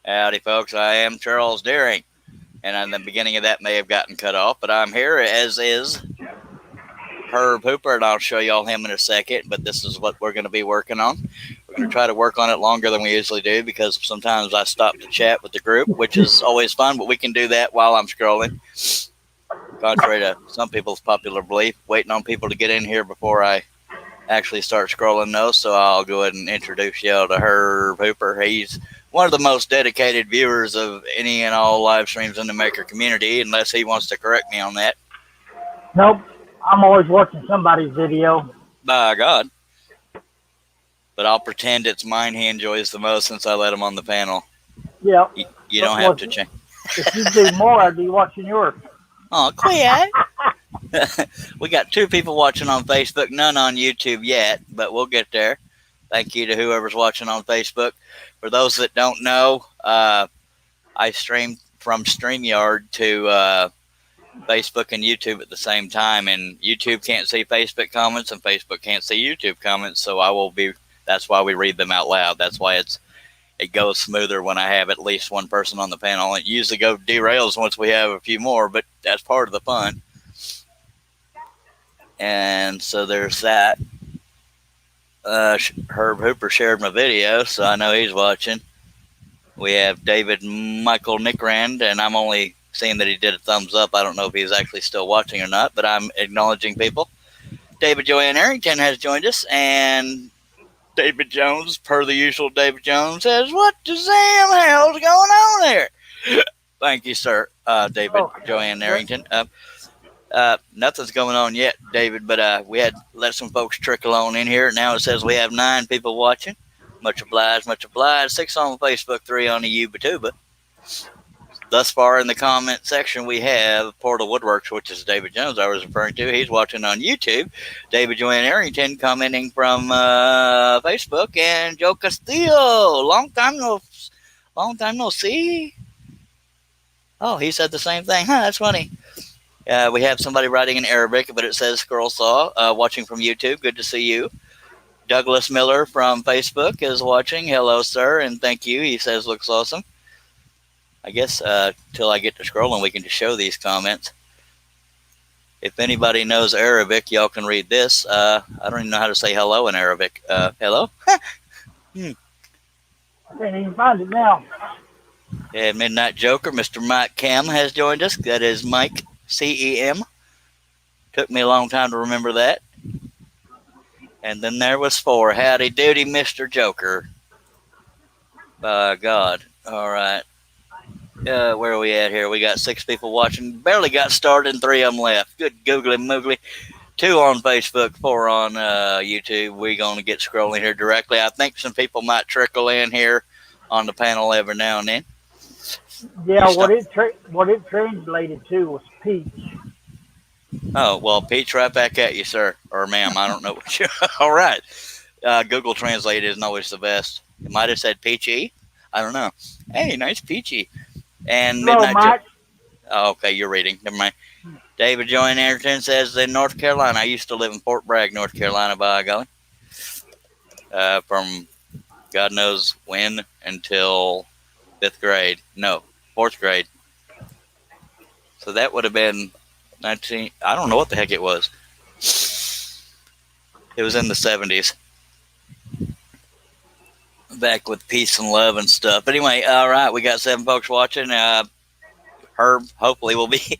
Howdy, folks. I am Charles Deering, and in the beginning of that may have gotten cut off, but I'm here, as is Herb Hooper, and I'll show y'all him in a second, but this is what we're going to be working on. We're going to try to work on it longer than we usually do because sometimes I stop to chat with the group, which is always fun, but we can do that while I'm scrolling. Contrary to some people's popular belief, waiting on people to get in here before I actually start scrolling those, so I'll go ahead and introduce y'all to Herb Hooper. He's one of the most dedicated viewers of any and all live streams in the maker community, unless he wants to correct me on that. Nope, I'm always watching somebody's video. By God. But I'll pretend it's mine he enjoys the most since I let him on the panel. Yeah. You don't have to change. If you do more, I'd be watching yours. Oh, quit. We got 2 people watching on Facebook, none on YouTube yet, but we'll get there. Thank you to whoever's watching on Facebook. For those that don't know, I stream from StreamYard to Facebook and YouTube at the same time, and YouTube can't see Facebook comments and Facebook can't see YouTube comments, so that's why we read them out loud. That's why it goes smoother when I have at least one person on the panel. It usually goes derails once we have a few more, but that's part of the fun. And so there's that. Herb Hooper shared my video, so I know he's watching. We have David Michael Nickrand, and I'm only seeing that he did a thumbs up. I don't know if he's actually still watching or not, but I'm acknowledging people. David Joanne Arrington has joined us, and David Jones, per the usual David Jones, says, "What the damn hell's going on there?" Thank you, sir, David Joanne Arrington. Nothing's going on yet, David, but we had let some folks trickle on in here. Now it says we have 9 people watching. Much obliged, much obliged. 6 on Facebook, 3 on the YouTuber. Thus far in the comment section, we have Portal Woodworks, which is David Jones I was referring to. He's watching on YouTube. David Joanne Arrington commenting from Facebook, and Joe Castillo. Long time no see. Oh, he said the same thing. That's funny. We have somebody writing in Arabic, but it says Scroll Saw, watching from YouTube. Good to see you. Douglas Miller from Facebook is watching. Hello, sir, and thank you. He says, looks awesome. I guess till I get to scrolling, we can just show these comments. If anybody knows Arabic, y'all can read this. I don't even know how to say hello in Arabic. Hello? I can't even find it now. Yeah, Midnight Joker, Mr. Mike Cam has joined us. That is Mike CEM. Took me a long time to remember that. And then there was 4. Howdy doody, Mr. Joker. By God. All right. Where are we at here? We got 6 people watching. Barely got started and 3 of them left. Good googly moogly. 2 on Facebook, 4 on YouTube. We're going to get scrolling here directly. I think some people might trickle in here on the panel every now and then. Yeah, what it translated to was peach. Oh, well, peach right back at you, sir. Or ma'am, I don't know what you... All right. Google Translate isn't always the best. It might have said peachy. I don't know. Hey, nice peachy. And Midnight... Oh, okay, you're reading. Never mind. David Joanne Anderson says in North Carolina. I used to live in Fort Bragg, North Carolina, by golly. From God knows when until 5th grade. No, 4th grade. So that would have been 19... I don't know what the heck it was. It was in the 70s. Back with peace and love and stuff. But anyway, all right, we got 7 folks watching. Herb, hopefully, will be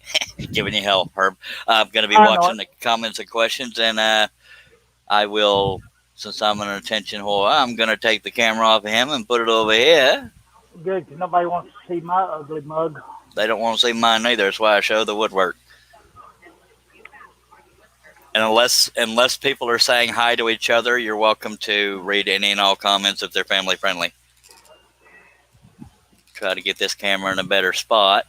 giving you hell, Herb. I'm going to be watching the comments and questions, and I will, since I'm an attention whore, I'm going to take the camera off of him and put it over here. Good, because nobody wants to see my ugly mug. They don't want to see mine either. That's why I show the woodwork. And unless people are saying hi to each other, you're welcome to read any and all comments if they're family friendly. Try to get this camera in a better spot.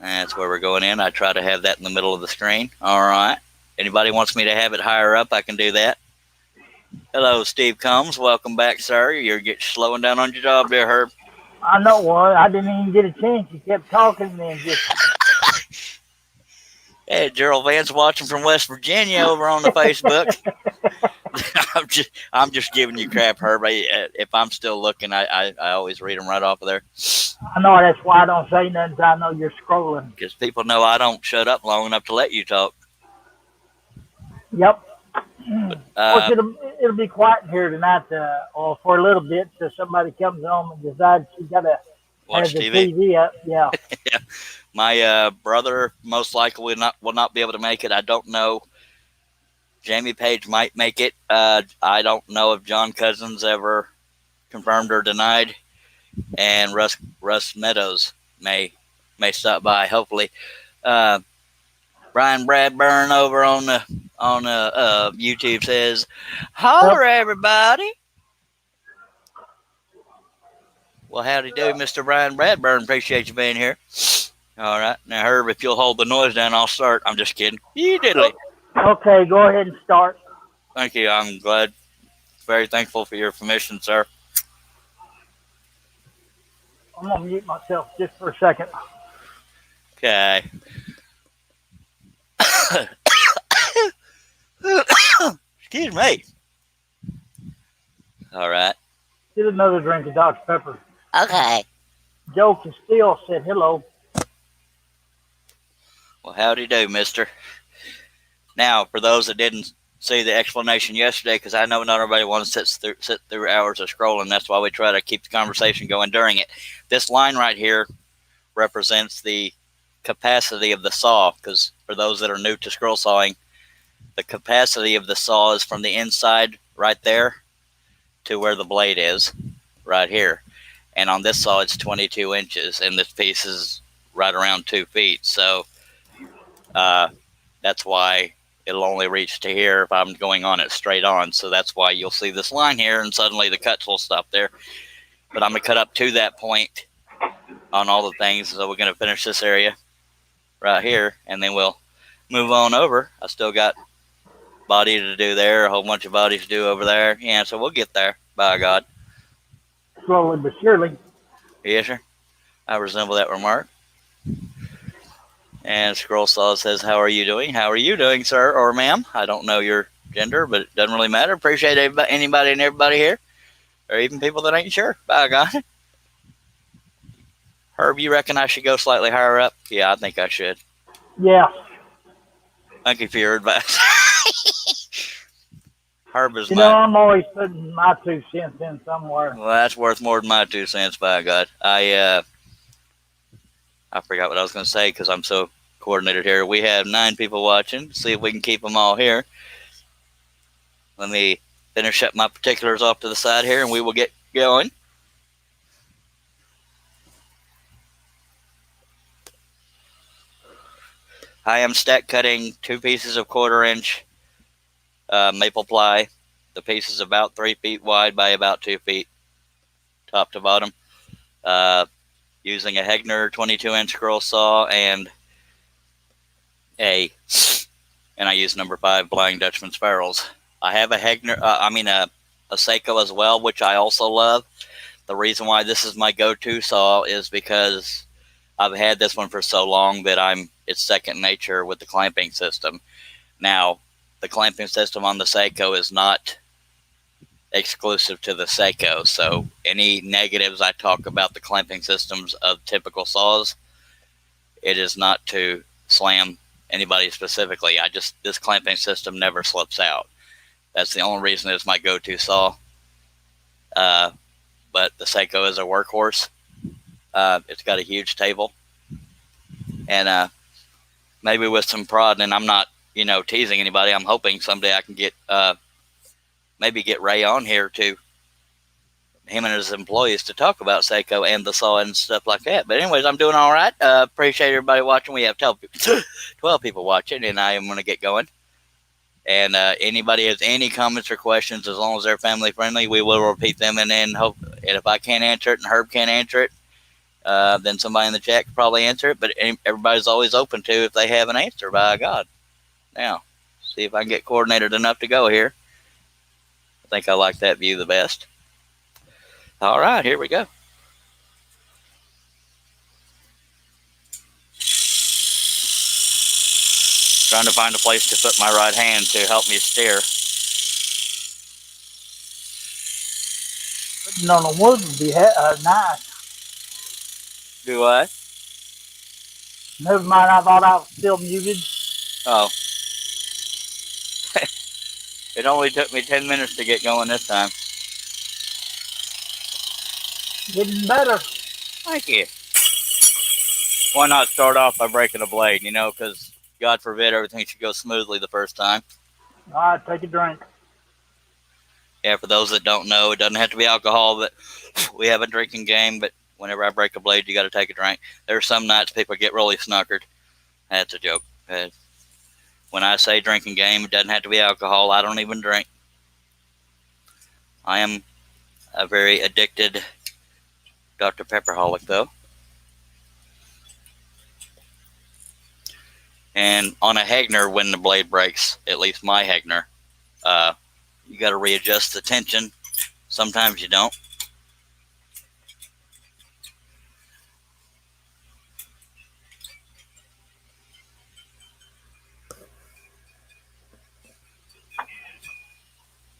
That's where we're going in. I try to have that in the middle of the screen. All right. Anybody wants me to have it higher up, I can do that. Hello, Steve Combs. Welcome back, sir. You're slowing down on your job there, Herb. I know what. I didn't even get a chance. You kept talking and then just... Hey, Gerald Vance watching from West Virginia over on the Facebook. I'm just giving you crap, Herb. If I'm still looking, I always read them right off of there. I know that's why I don't say nothing until I know you're scrolling. Because people know I don't shut up long enough to let you talk. Yep. But, Of course, it'll be quiet in here tonight, or for a little bit, till somebody comes home and decides she got to have watch the TV. TV up. Yeah. Yeah. My brother most likely will not be able to make it. I don't know. Jamie Page might make it. I don't know if John Cousins ever confirmed or denied, and Russ Meadows may stop by. Hopefully, Brian Bradburn over on YouTube says, "Holler, everybody." Well, howdy do, Mr. Brian Bradburn. Appreciate you being here. All right, now Herb, if you'll hold the noise down, I'll start. I'm just kidding. You diddly. Okay, go ahead and start. Thank you. I'm glad. Very thankful for your permission, sir. I'm gonna mute myself just for a second. Okay. Excuse me. All right. Get another drink of Dr. Pepper. Okay. Joe Castile said hello. Well, howdy do, mister. Now, for those that didn't see the explanation yesterday, because I know not everybody wants to sit through hours of scrolling. That's why we try to keep the conversation going during it. This line right here represents the capacity of the saw, because for those that are new to scroll sawing, the capacity of the saw is from the inside right there to where the blade is right here. And on this saw, it's 22 inches, and this piece is right around 2 feet. So that's why it'll only reach to here if I'm going on it straight on. So that's why you'll see this line here, and suddenly the cuts will stop there. But I'm going to cut up to that point on all the things. So we're going to finish this area right here, and then we'll move on over. I still got body to do there, a whole bunch of bodies to do over there. Yeah, so we'll get there, by God. Slowly but surely. Yes, sir. I resemble that remark. And Scroll Saw says, "How are you doing? How are you doing, sir or ma'am? I don't know your gender, but it doesn't really matter. Appreciate anybody and everybody here, or even people that ain't sure. By God." Herb, you reckon I should go slightly higher up? Yeah, I think I should. Yeah. Thank you for your advice. Herb is I'm always putting my 2 cents in somewhere. Well, that's worth more than my 2 cents, by God. I forgot what I was going to say because I'm so coordinated here. We have 9 people watching. See if we can keep them all here. Let me finish up my particulars off to the side here, and we will get going. I am stack cutting 2 pieces of 1/4 inch maple ply. The piece is about 3 feet wide by about 2 feet top to bottom. Using a Hegner 22-inch scroll saw and I use number 5 Flying Dutchman Sparrows. I have a Hegner, a Seiko as well, which I also love. The reason why this is my go-to saw is because I've had this one for so long that it's second nature with the clamping system. Now, the clamping system on the Seiko is not exclusive to the Seiko, so any negatives I talk about the clamping systems of typical saws, it is not to slam anybody specifically. This clamping system never slips out. That's the only reason it's my go-to saw. But the Seiko is a workhorse. It's got a huge table, and maybe with some prodding, and I'm not teasing anybody. I'm hoping someday I can get maybe get Ray on here to him and his employees to talk about Seiko and the saw and stuff like that. But anyways, I'm doing all right. Appreciate everybody watching. We have 12 people watching, and I am going to get going. And anybody has any comments or questions, as long as they're family friendly, we will repeat them. And then hope, and if I can't answer it and Herb can't answer it, then somebody in the chat can probably answer it. But everybody's always open to if they have an answer, by God. Now, see if I can get coordinated enough to go here. I think I like that view the best. All right, here we go. Trying to find a place to put my right hand to help me steer. No, the wood would be nice. Do what? Never mind, I thought I was still muted. Oh, it only took me 10 minutes to get going this time. Getting better. Thank you. Why not start off by breaking a blade, because God forbid everything should go smoothly the first time. All right, take a drink. Yeah, for those that don't know, it doesn't have to be alcohol, but we have a drinking game, but whenever I break a blade, you got to take a drink. There are some nights people get really snookered. That's a joke. When I say drinking game, it doesn't have to be alcohol. I don't even drink. I am a very addicted Dr. Pepperholic, though. And on a Hegner, when the blade breaks, at least my Hegner, you got to readjust the tension. Sometimes you don't.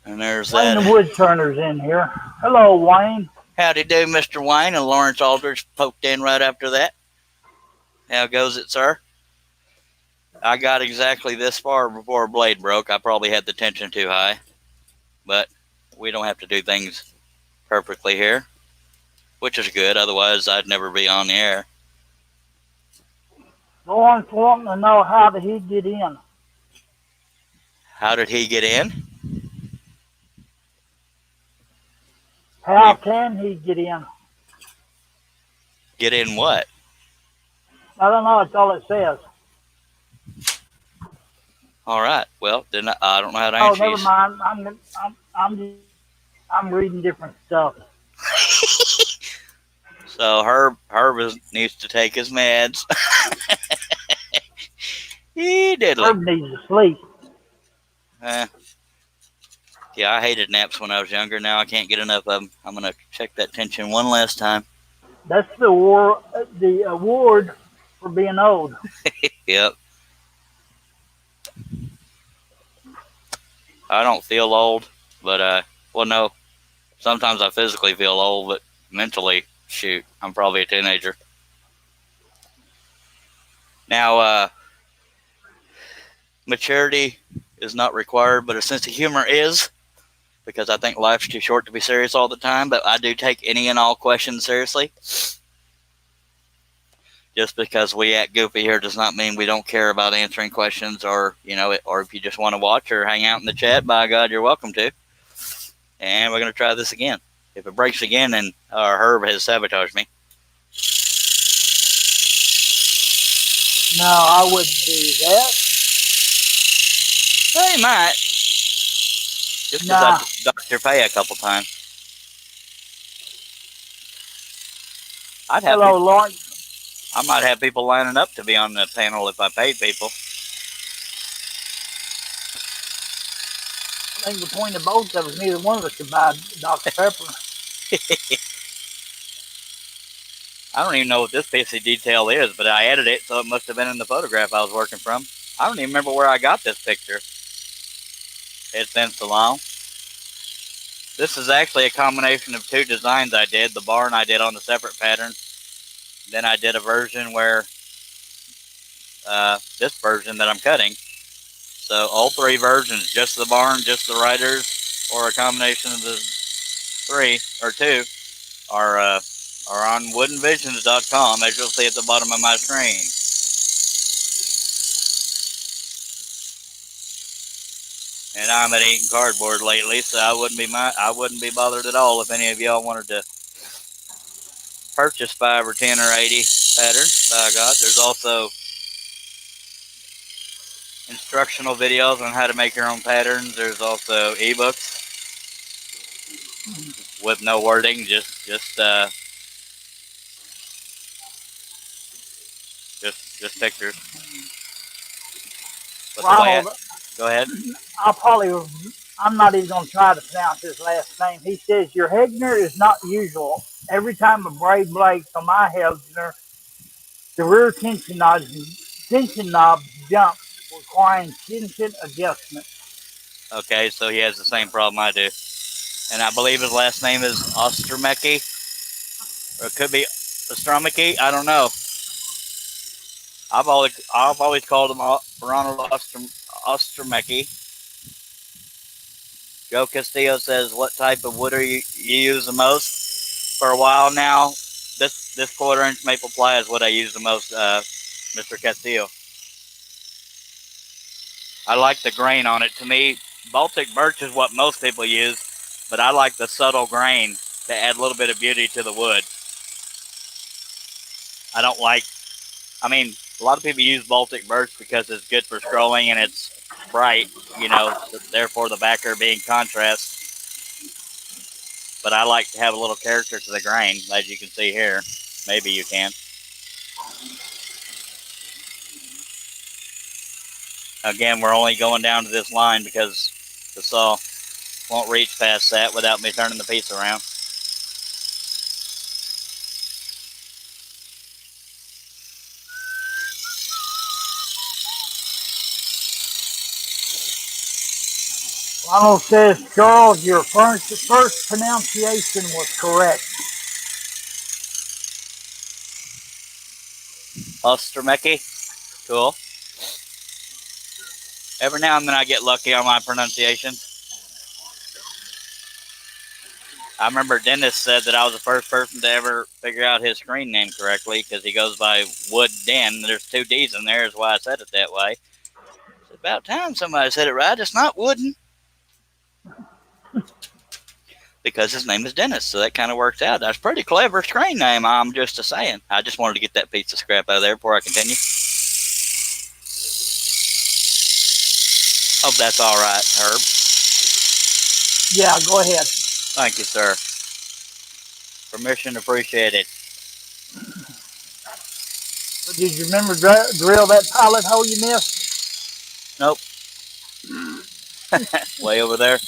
And there's Wayne that. the Woodturner's in here. Hello, Wayne. Howdy do, Mr. Wayne. And Lawrence Aldridge poked in right after that. How goes it, sir? I got exactly this far before a blade broke. I probably had the tension too high. But we don't have to do things perfectly here, which is good. Otherwise, I'd never be on the air. Lawrence wanting to know how did he get in? How did he get in? How can he get in? Get in what? I don't know. That's all it says. All right. Well, then I don't know how to Oh, answer never you. mind. I'm reading different stuff. So Herb needs to take his meds. He did. Herb needs to sleep. Yeah, I hated naps when I was younger. Now I can't get enough of them. I'm gonna check that tension one last time. That's the award for being old. Yep. I don't feel old, but well, no. Sometimes I physically feel old, but mentally, shoot, I'm probably a teenager. Now, maturity is not required, but a sense of humor is, because I think life's too short to be serious all the time. But I do take any and all questions seriously. Just because we act goofy here does not mean we don't care about answering questions, or or if you just want to watch or hang out in the chat, by God, you're welcome to. And we're going to try this again. If it breaks again, then Herb has sabotaged me. No, I wouldn't do that. Well, he might. Just because I docked your pay a couple times. Hello, Lawrence. I might have people lining up to be on the panel if I paid people. I think between the both of us, neither one of us could buy Dr. Pepper. I don't even know what this piece of detail is, but I edited it, so it must have been in the photograph I was working from. I don't even remember where I got this picture. It's been so long. This is actually a combination of two designs I did. The barn I did on a separate pattern. Then I did a version where this version that I'm cutting. So all three versions, just the barn, just the riders, or a combination of the three or two, are on woodenvisions.com, as you'll see at the bottom of my screen. And I'm at eating cardboard lately, so I wouldn't be bothered at all if any of y'all wanted to purchase 5 or 10 or 80 patterns. By God, there's also instructional videos on how to make your own patterns. There's also ebooks with no wording, just pictures. But Ronald, go ahead. I'm not even going to try to pronounce his last name. He says, your Hegner is not usual. Every time a braid breaks on my Hegner, the rear tension knob jumps, requiring tension adjustment. Okay, so he has the same problem I do. and I believe his last name is Ostromecki, or it could be Ostromecki. I don't know. I've always called him Ronald Ostromecki. Joe Castillo says, "What type of wood are you use the most?" For a while now, this 1/4 inch maple ply is what I use the most, Mr. Castillo. I like the grain on it. To me, Baltic birch is what most people use, but I like the subtle grain to add a little bit of beauty to the wood. I don't like, I mean, a lot of people use Baltic birch because it's good for scrolling and it's bright, therefore the backer being contrast. But I like to have a little character to the grain, as you can see here. Maybe you can. Again, we're only going down to this line because the saw won't reach past that without me turning the piece around. Ronald says, Charles, your first pronunciation was correct. Ostromecki, cool. Every now and then I get lucky on my pronunciations. I remember Dennis said that I was the first person to ever figure out his screen name correctly because he goes by Wood Den. There's 2 D's in there, is why I said it that way. It's about time somebody said it right. It's not Wooden. Because his name is Dennis, so that kind of works out. That's a pretty clever screen name, I'm just saying. I just wanted to get that piece of scrap out of there before I continue. Hope that's all right, Herb. Yeah, go ahead. Thank you, sir. Permission appreciated. Did you remember drill that pilot hole you missed? Nope. Way over there.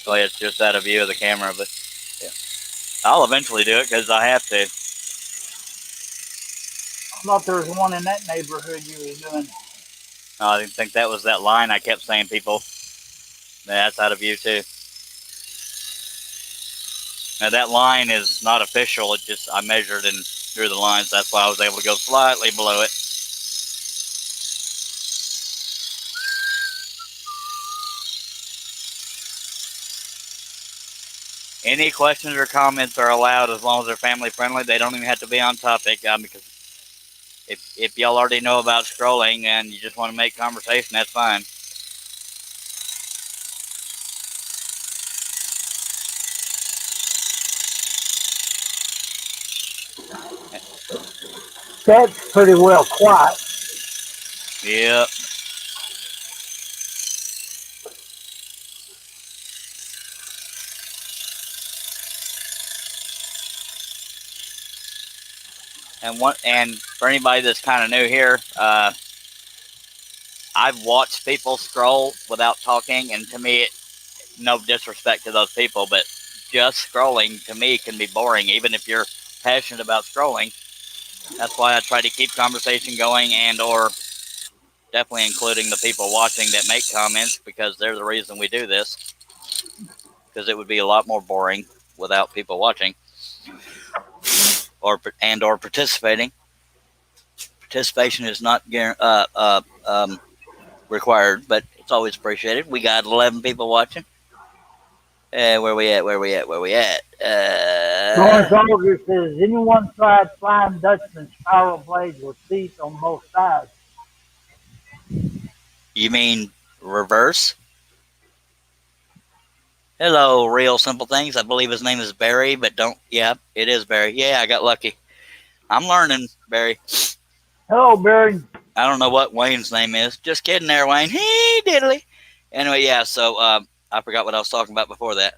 Oh, yeah, it's just out of view of the camera, but yeah. I'll eventually do it because I have to. I thought there was one in that neighborhood you were doing. No, I didn't think that was that line I kept saying, people. That's out of view, too. Now, that line is not official. It just, I measured and drew the lines. That's why I was able to go slightly below it. Any questions or comments are allowed as long as they're family friendly. They don't even have to be on topic because if y'all already know about scrolling and you just want to make conversation, that's fine. That's pretty well quiet. Yep. And for anybody that's kind of new here, I've watched people scroll without talking, and to me, no disrespect to those people, but just scrolling to me can be boring, even if you're passionate about scrolling. That's why I try to keep conversation going or definitely including the people watching that make comments because they're the reason we do this. Because it would be a lot more boring without people watching or participating. Participation is not required, but it's always appreciated. We got 11 people watching. Where we at? Lawrence Alger says, anyone tried flying Dutchman spiral blades with teeth on both sides? You mean reverse? Hello, Real Simple Things. I believe his name is Barry, but yeah, it is Barry. Yeah, I got lucky. I'm learning, Barry. Hello, Barry. I don't know what Wayne's name is. Just kidding there, Wayne. Hey, diddly. Anyway, yeah, so I forgot what I was talking about before that.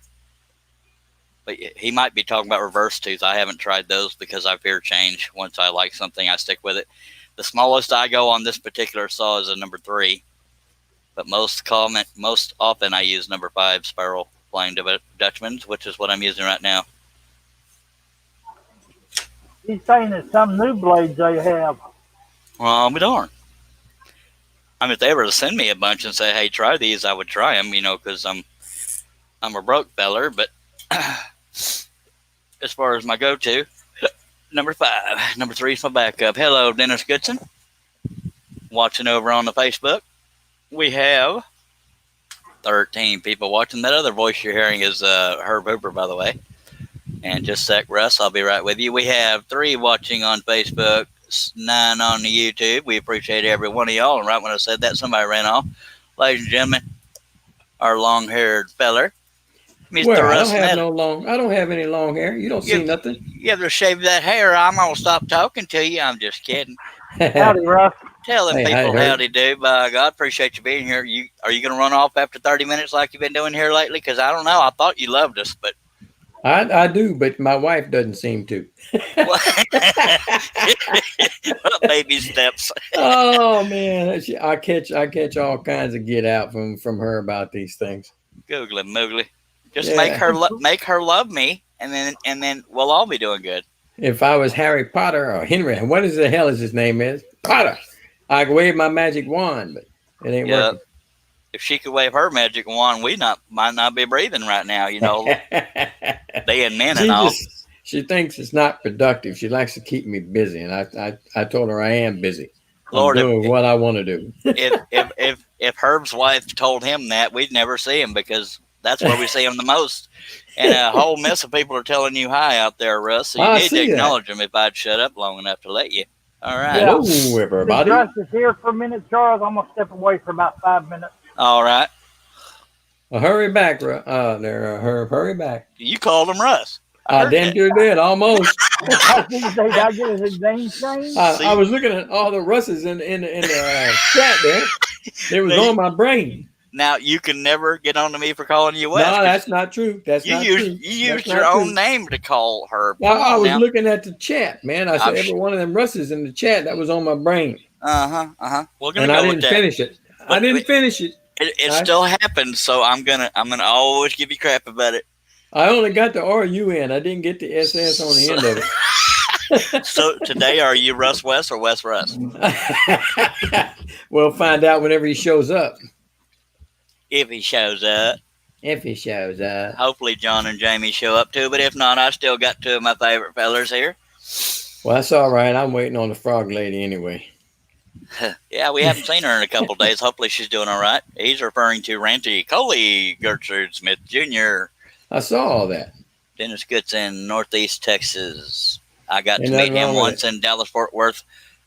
But he might be talking about reverse tooth. I haven't tried those because I fear change. Once I like something, I stick with it. The smallest I go on this particular saw is a number 3. But most often I use number 5 spiral flying Dutchmans, which is what I'm using right now. He's saying that some new blades they have. Well, we darn. I mean, if they were to send me a bunch and say, "Hey, try these," I would try them, because I'm a broke feller. But As far as my go-to, number 5. Number 3 is my backup. Hello, Dennis Goodson. Watching over on the Facebook. We have 13 people watching. That other voice you're hearing is Herb Hooper, by the way. And just a sec, Russ, I'll be right with you. We have 3 watching on Facebook, 9 on the YouTube. We appreciate every one of y'all. And right when I said that, somebody ran off. Ladies and gentlemen, our long-haired feller, Mr. Well, Russ I don't have any long hair. You don't see nothing. You ever shave that hair? I'm gonna stop talking to you. I'm just kidding. Howdy, Russ. Tell them Hey, people hi, howdy do. By God, appreciate you being here. Are you gonna run off after 30 minutes like you've been doing here lately? Because I don't know. I thought you loved us, but I do, but my wife doesn't seem to. baby steps. Oh man, I catch all kinds of get out from her about these things. Googly moogly. Just Yeah. make her love me, and then we'll all be doing good. If I was Harry Potter or Henry, what is the hell is his name is? Potter. I could wave my magic wand, but it ain't working. If she could wave her magic wand, might not be breathing right now. You know, being men and all. She thinks it's not productive. She likes to keep me busy, and I told her I am busy. Lord, I'm doing what I want to do. if Herb's wife told him that, we'd never see him because that's where we see him the most. And a whole mess of people are telling you hi out there, Russ. So you need to acknowledge them if I'd shut up long enough to let you. All right. Hello, everybody. Russ is here for a minute, Charles. I'm going to step away for about 5 minutes. All right. Hurry back, hurry back. You called him Russ. I damn sure did, almost. Did I get his name changed? I was looking at all the Russes in the chat there. It was on my brain. Now, you can never get on to me for calling you Wes. No, that's not true. You used your own name to call her. I was looking at the chat, man. I said every one of them Russes in the chat, that was on my brain. We're gonna and go I with didn't that. finish it. I didn't finish it. It still happened, so I'm gonna always give you crap about it. I only got the RU in. I didn't get the SS on the end of it. So today, are you Russ West or Wes Russ? We'll find out whenever he shows up. If he shows up. If he shows up. Hopefully John and Jamie show up too, but if not, I still got 2 of my favorite fellers here. Well, that's all right. I'm waiting on the frog lady anyway. Yeah, we haven't seen her in a couple of days. Hopefully she's doing all right. He's referring to Ranty Coley Gertrude Smith Jr. I saw all that. Dennis Goodson, Northeast Texas. I got to meet him once in Dallas-Fort Worth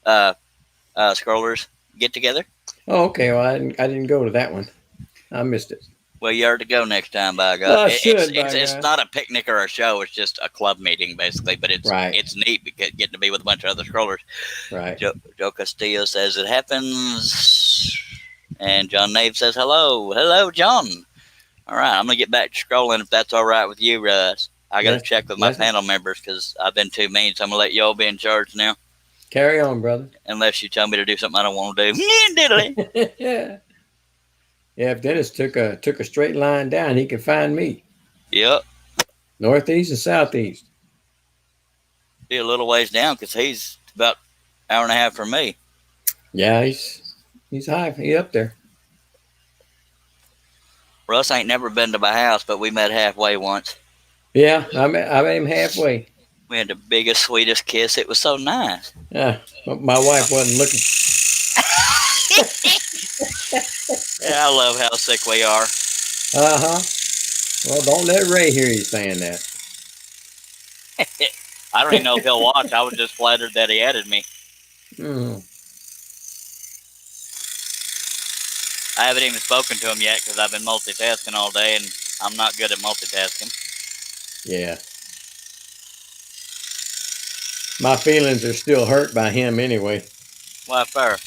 Scrollers get together. Oh, okay. Well, I didn't go to that one. I missed it. Well, you are to go next time, by God. It's not a picnic or a show. It's just a club meeting, basically. But it's neat because getting to be with a bunch of other scrollers. Right. Joe Castillo says it happens. And John Nave says hello. Hello, John. All right. I'm going to get back to scrolling if that's all right with you, Russ. I got to check with my panel members because I've been too mean. So I'm going to let y'all be in charge now. Carry on, brother. Unless you tell me to do something I don't want to do. Yeah. Yeah, if Dennis took a straight line down, he could find me. Yep. Northeast and southeast. Be a little ways down because he's about an hour and a half from me. Yeah, he's high. He's up there. Russ ain't never been to my house, but we met halfway once. Yeah, I met him halfway. We had the biggest, sweetest kiss. It was so nice. Yeah, my wife wasn't looking. Yeah, I love how sick we are. Well, don't let Ray hear you saying that. I don't even know if he'll watch. I was just flattered that he added me. I haven't even spoken to him yet because I've been multitasking all day, and I'm not good at multitasking. Yeah. My feelings are still hurt by him anyway. Why, fair?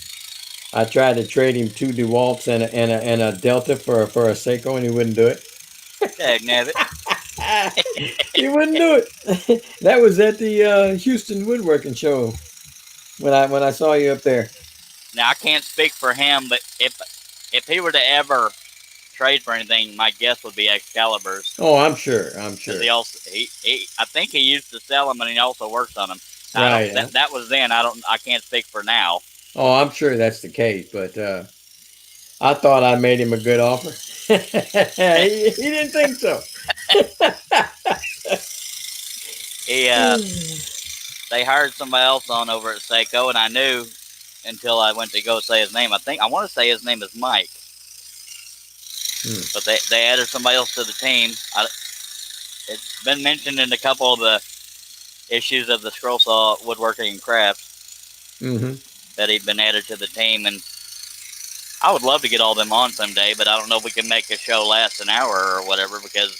I tried to trade him 2 DeWalt's and a Delta for a Seiko, and he wouldn't do it. Dagnabbit. He wouldn't do it. That was at the Houston Woodworking Show when I saw you up there. Now I can't speak for him, but if he were to ever trade for anything, my guess would be Excaliburs. Oh, I'm sure. He I think he used to sell them, and he also works on them. Right. That was then. I can't speak for now. Oh, I'm sure that's the case, but I thought I made him a good offer. He didn't think so. They hired somebody else on over at Seiko, and I knew until I went to go say his name. I want to say his name is Mike. But they added somebody else to the team. It's been mentioned in a couple of the issues of the Scroll Saw Woodworking and Crafts that he'd been added to the team, and I would love to get all them on someday, but I don't know if we can make a show last an hour or whatever, because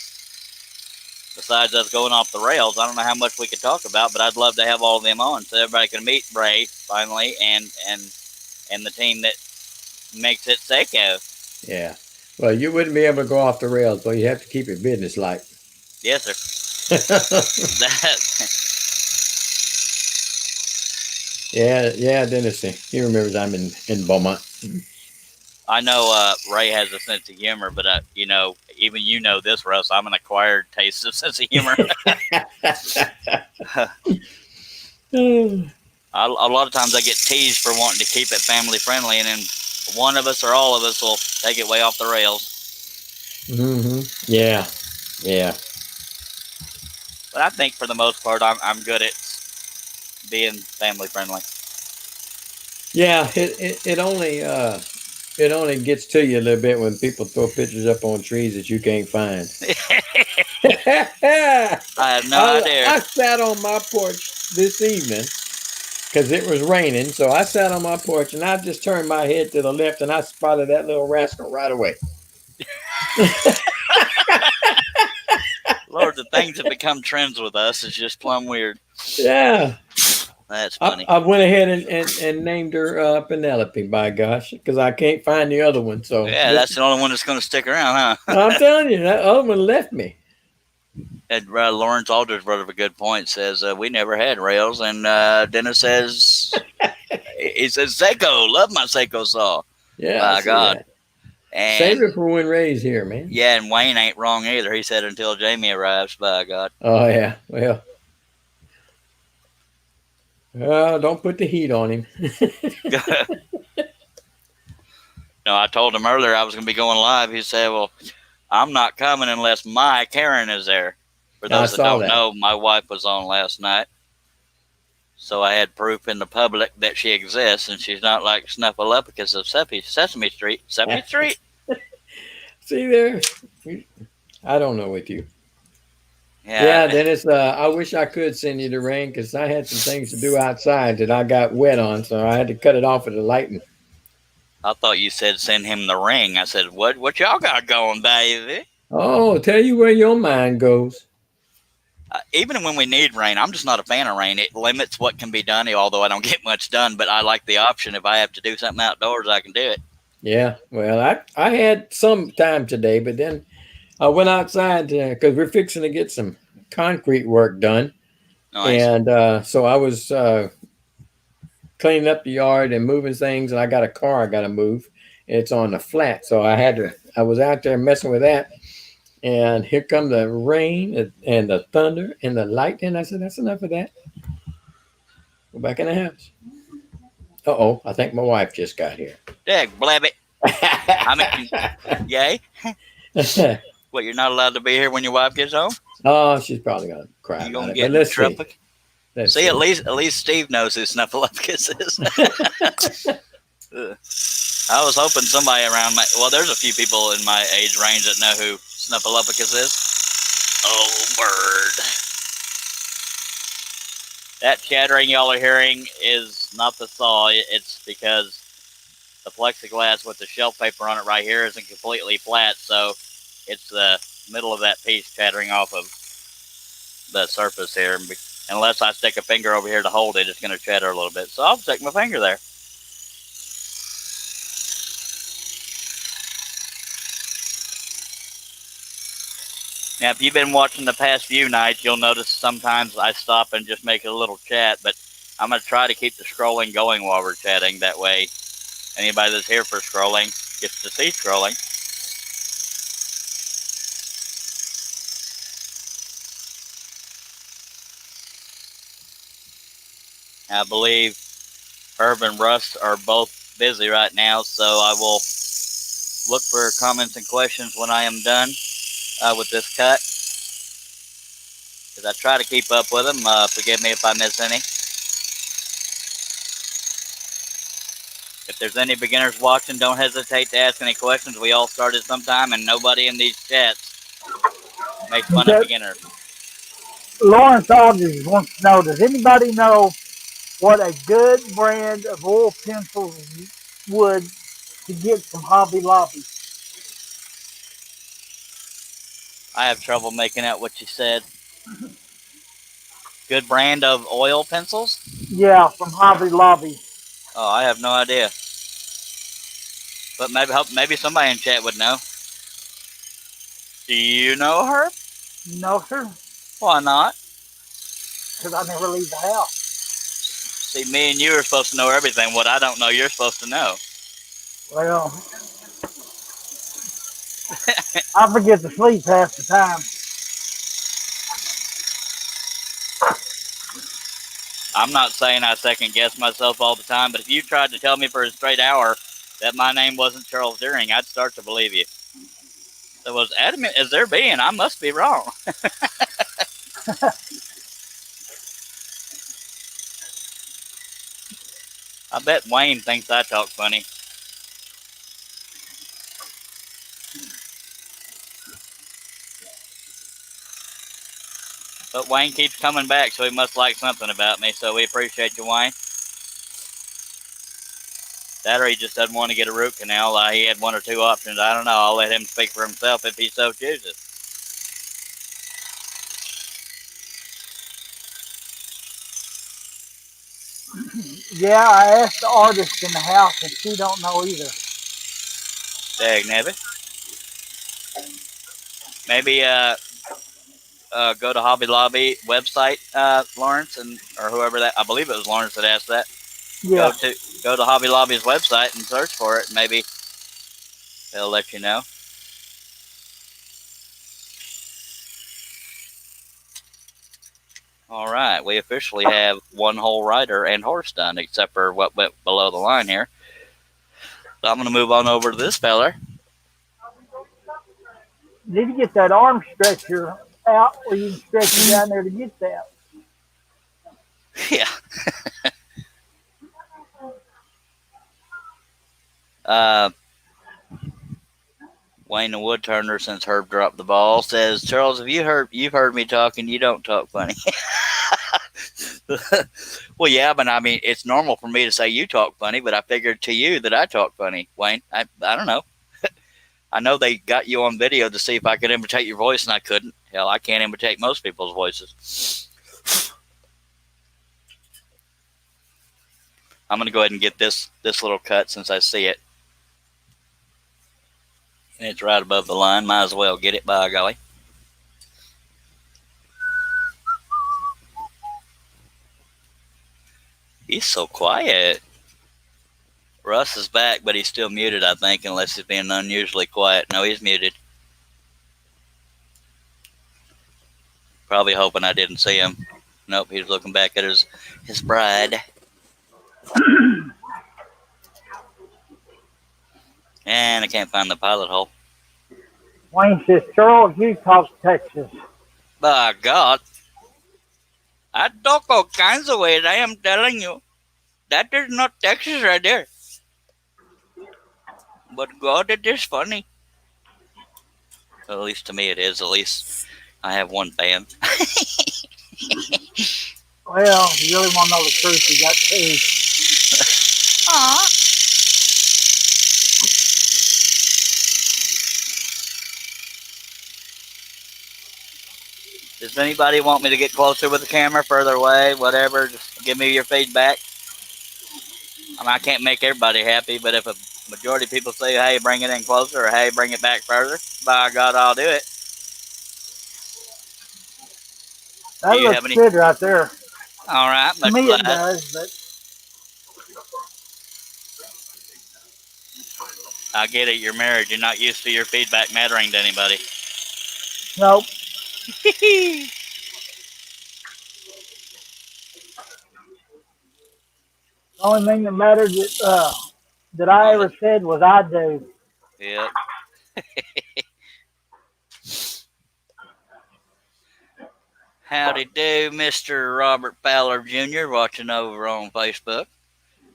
besides us going off the rails, I don't know how much we could talk about, but I'd love to have all of them on so everybody can meet Bray finally and the team that makes it Seiko. Yeah. Well, you wouldn't be able to go off the rails, but you have to keep it business-like. Yes, sir. Yeah, Dennis. He remembers I'm in Beaumont. I know Ray has a sense of humor, but even this, Russ. I'm an acquired taste of sense of humor. A lot of times I get teased for wanting to keep it family friendly, and then one of us or all of us will take it way off the rails. Yeah. But I think for the most part, I'm good at being family friendly. Yeah, it only gets to you a little bit when people throw pictures up on trees that you can't find. I have no idea. I sat on my porch this evening because it was raining, so I sat on my porch and I just turned my head to the left and I spotted that little rascal right away. Lord, the things that become trends with us is just plumb weird. Yeah. That's funny. I went ahead and named her Penelope, by gosh, because I can't find the other one. So yeah, that's the only one that's going to stick around, huh? I'm telling you, that other one left me. And Lawrence Alders brought up a good point. Says we never had rails, and Dennis says he says Seiko, love my Seiko saw. Yeah, by God. And save it for when Ray's here, man. Yeah, and Wayne ain't wrong either. He said until Jamie arrives. By God. Oh yeah, well. Don't put the heat on him. No, I told him earlier I was going to be going live. He said, well, I'm not coming unless my Karen is there. For those that don't know, my wife was on last night. So I had proof in the public that she exists, and she's not like Snuffleupagus of Sesame Street. Sesame Street? See there? I don't know with you. Yeah, Dennis, I wish I could send you the rain because I had some things to do outside that I got wet on, so I had to cut it off with the lightning. I thought you said send him the ring. I said, what y'all got going, baby? Oh, tell you where your mind goes. Even when we need rain, I'm just not a fan of rain. It limits what can be done, although I don't get much done, but I like the option. If I have to do something outdoors, I can do it. Yeah, well, I had some time today, but then I went outside because we're fixing to get some concrete work done. Nice. And so I was cleaning up the yard and moving things, and I got a car I got to move. It's on the flat, so I was out there messing with that, and here come the rain and the thunder and the lightning. I said, that's enough of that. Go back in the house. Uh-oh, I think my wife just got here. Dag blabbit. I mean, yay? What, you're not allowed to be here when your wife gets home? Oh, she's probably going to cry. You gonna get in trouble? See, at least Steve knows who Snuffleupagus is. I was hoping somebody around there's a few people in my age range that know who Snuffleupagus is. Oh, bird. That chattering y'all are hearing is not the saw. It's because the plexiglass with the shelf paper on it right here isn't completely flat, so it's the middle of that piece chattering off of the surface here. Unless I stick a finger over here to hold it, it's going to chatter a little bit. So I'll stick my finger there. Now, if you've been watching the past few nights, you'll notice sometimes I stop and just make a little chat, but I'm going to try to keep the scrolling going while we're chatting. That way, anybody that's here for scrolling gets to see scrolling. I believe Herb and Russ are both busy right now, so I will look for comments and questions when I am done with this cut, because I try to keep up with them. Forgive me if I miss any. If there's any beginners watching, don't hesitate to ask any questions. We all started sometime, and nobody in these chats makes fun of beginners. Lawrence Aldridge wants to know, does anybody know what a good brand of oil pencils would to get from Hobby Lobby? I have trouble making out what you said. Good brand of oil pencils? Yeah, from Hobby Lobby. Oh, I have no idea. But maybe somebody in chat would know. Do you know her? No, sir, Why not? because I never leave the house. See, me and you are supposed to know everything. What I don't know, you're supposed to know. Well, I forget to sleep half the time. I'm not saying I second guess myself all the time, but if you tried to tell me for a straight hour that my name wasn't Charles Deering, I'd start to believe you. So as adamant as they're being, I must be wrong. I bet Wayne thinks I talk funny. But Wayne keeps coming back, so he must like something about me, so we appreciate you, Wayne. That or he just doesn't want to get a root canal. He had one or two options. I don't know. I'll let him speak for himself if he so chooses. Yeah, I asked the artist in the house, and she don't know either. Dag nabbit. Maybe go to Hobby Lobby website, Lawrence, or whoever that. I believe it was Lawrence that asked that. Yeah. Go to Hobby Lobby's website and search for it. Maybe they'll let you know. All right, we officially have one whole rider and horse done, except for what went below the line here. So I'm going to move on over to this feller. You need to get that arm stretcher out where you can stretch it down there to get that. Yeah. Wayne the Woodturner, since Herb dropped the ball, says, Charles, have you've heard me talking, you don't talk funny. Well, yeah, but I mean, it's normal for me to say you talk funny, but I figured to you that I talk funny, Wayne. I don't know. I know they got you on video to see if I could imitate your voice, and I couldn't. Hell, I can't imitate most people's voices. I'm going to go ahead and get this little cut since I see it. And it's right above the line. Might as well get it, by golly. He's so quiet. Russ is back, but he's still muted, I think, unless he's being unusually quiet. No, he's muted. Probably hoping I didn't see him. Nope, he's looking back at his bride. And I can't find the pilot hole. Wayne says, Charles, you talk Texas. By God. I talk all kinds of ways, I am telling you. That is not Texas right there. But God, it is funny. At least to me it is. At least I have one fan. Well, if you really want to know the truth, you got two. Aww. Does anybody want me to get closer with the camera, further away, whatever? Just give me your feedback. I mean, I can't make everybody happy, but if a majority of people say, hey, bring it in closer, or hey, bring it back further, by God, I'll do it. That looks good right there. All right, to me it does, but I get it. You're married. You're not used to your feedback mattering to anybody. Nope. The only thing that mattered that I ever said was I do. Yep. Howdy do, Mr. Robert Fowler Jr. watching over on Facebook.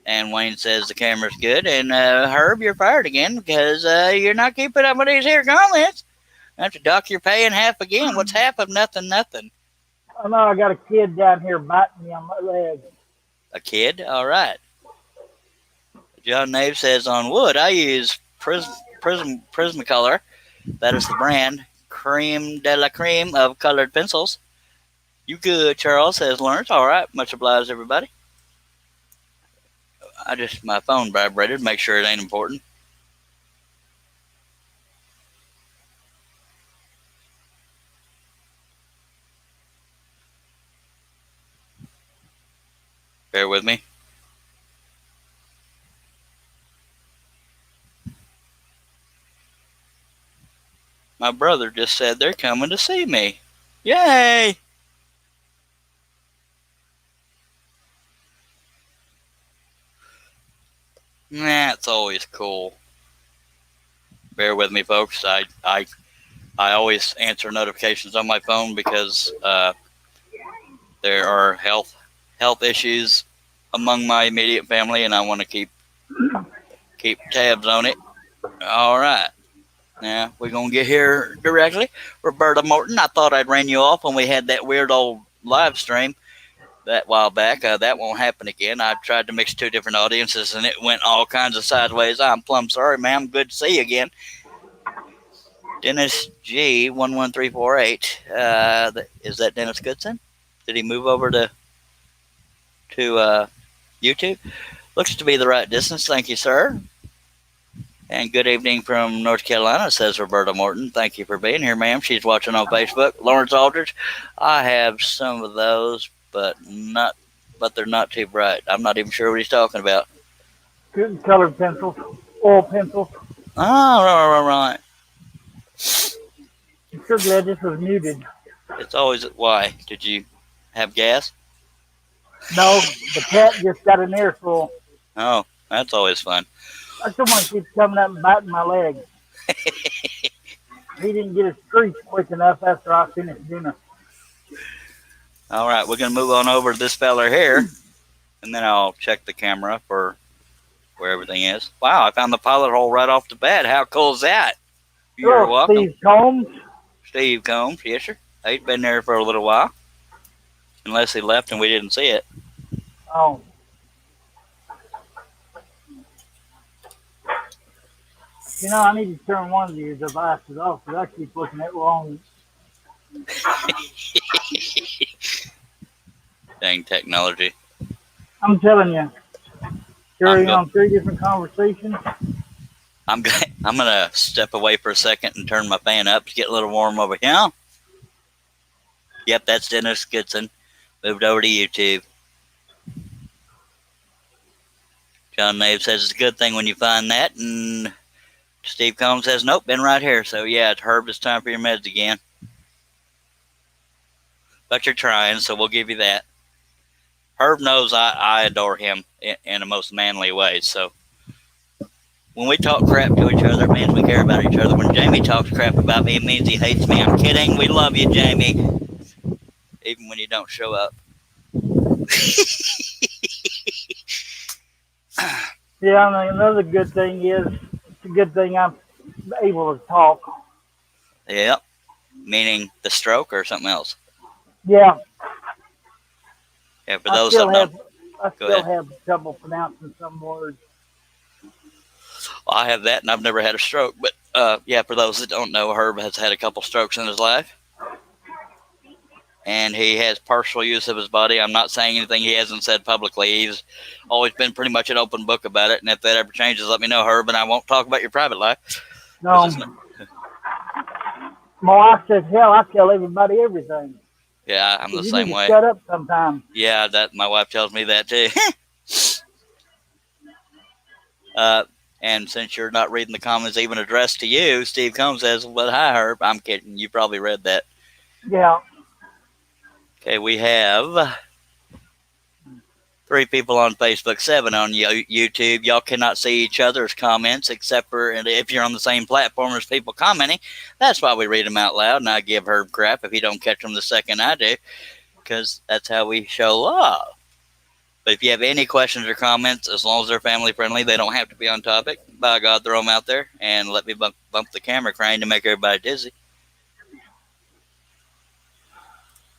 And Wayne says the camera's good. And Herb, you're fired again because you're not keeping up with these here comments. I have to dock your pay in half again. What's half of nothing, nothing? Oh no, I got a kid down here biting me on my leg. A kid? All right. John Nave says on wood, I use Prismacolor. That is the brand. Creme de la creme of colored pencils. You good, Charles, says Lawrence. All right. Much obliged, everybody. My phone vibrated. Make sure it ain't important. Bear with me. My brother just said they're coming to see me. Yay! That's always cool. Bear with me, folks. I always answer notifications on my phone because there are health issues among my immediate family, and I want to keep tabs on it. All right. Now we're gonna get here directly. Roberta Morton, I thought I'd ran you off when we had that weird old live stream that while back. That won't happen again. I tried to mix two different audiences and it went all kinds of sideways. I'm plumb sorry, ma'am. Good to see you again. Dennis G 11348. Is that Dennis Goodson? Did he move over to YouTube? Looks to be the right distance. Thank you, sir. And good evening from North Carolina, says Roberta Morton. Thank you for being here, ma'am. She's watching on Facebook. Lawrence Aldridge. I have some of those, but they're not too bright. I'm not even sure what he's talking about. Good colored pencils, oil pencils. Oh, right. I'm sure glad this was muted. It's always why? Did you have gas? No, the cat just got an earful. Oh, that's always fun. Someone keeps coming up and biting my leg. He didn't get his treats quick enough after I finished dinner. All right, we're going to move on over to this fella here, and then I'll check the camera for where everything is. Wow, I found the pilot hole right off the bat. How cool is that? You're welcome. Steve Combs. Steve Combs, yes, sir. He's been there for a little while, unless he left and we didn't see it. Oh. You know, I need to turn one of these devices off because I keep looking at wrong. Dang technology. I'm telling you. Carrying on 3 different conversations. I'm gonna step away for a second and turn my fan up to get a little warm over here. Yep, that's Dennis Goodson. Moved over to YouTube. John Nave says it's a good thing when you find that, and Steve Combs says nope, been right here. So yeah, Herb, it's time for your meds again. But you're trying, so we'll give you that. Herb knows I adore him in the most manly way. So when we talk crap to each other, it means we care about each other. When Jamie talks crap about me, it means he hates me. I'm kidding. We love you, Jamie. Even when you don't show up. Yeah, I mean, another good thing is, it's a good thing I'm able to talk. Yep. Meaning the stroke or something else? Yeah. Yeah, for those that don't. I still have trouble pronouncing some words. Well, I have that, and I've never had a stroke. But, yeah, for those that don't know, Herb has had a couple strokes in his life. And he has partial use of his body. I'm not saying anything he hasn't said publicly. He's always been pretty much an open book about it. And if that ever changes, let me know, Herb, and I won't talk about your private life. No. My wife says, hell, I tell everybody everything. Yeah, I'm the same way. Shut up sometimes. Yeah, my wife tells me that too. And since you're not reading the comments even addressed to you, Steve Combs says, well, hi, Herb. I'm kidding. You probably read that. Yeah. Okay, we have 3 people on Facebook, 7 on YouTube. Y'all cannot see each other's comments except for if you're on the same platform as people commenting. That's why we read them out loud, and I give Herb crap if he don't catch them the second I do, because that's how we show love. But if you have any questions or comments, as long as they're family friendly, they don't have to be on topic. By God, throw them out there and let me bump the camera crane to make everybody dizzy.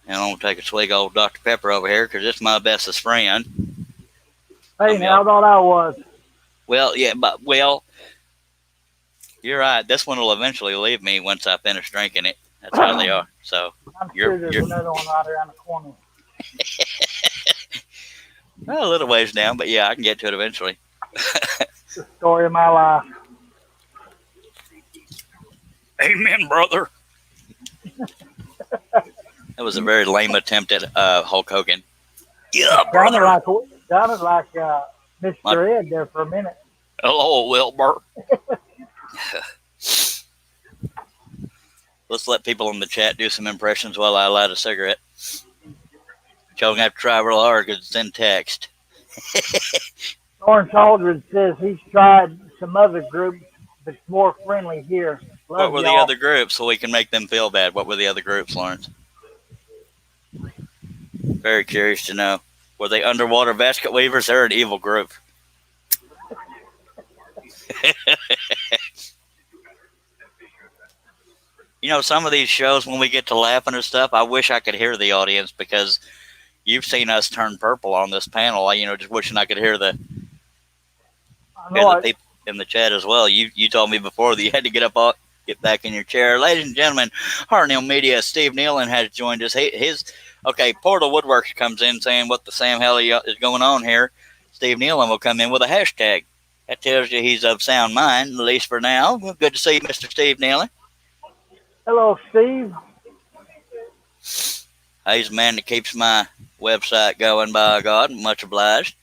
And I'm going to take a swig of old Dr. Pepper over here because it's my bestest friend. Hey, now I thought I was. Well, yeah, but, you're right. This one will eventually leave me once I finish drinking it. That's how they are. So I'm sure there's another one right around the corner. Well, a little ways down, but yeah, I can get to it eventually. The story of my life. Amen, brother. That was a very lame attempt at Hulk Hogan. Yeah, brother. Sounded like Mr. Ed there for a minute. Hello, Wilbur. Let's let people in the chat do some impressions while I light a cigarette. Y'all gonna have to try real hard because it's in text. Lawrence Aldridge says he's tried some other groups, but it's more friendly here. What were the other groups so we can make them feel bad? What were the other groups, Lawrence? Very curious to know. Were they underwater basket weavers? They're an evil group. You know, some of these shows, when we get to laughing and stuff, I wish I could hear the audience because you've seen us turn purple on this panel. You know, just wishing I could hear the people in the chat as well. You told me before that you had to get back in your chair. Ladies and gentlemen, Hartnell Media, Steve Nealon has joined us. Portal Woodworks comes in saying, what the Sam hell is going on here? Steve Nealon will come in with a hashtag. That tells you he's of sound mind, at least for now. Well, good to see you, Mr. Steve Nealon. Hello, Steve. He's a man that keeps my website going, by God. Much obliged.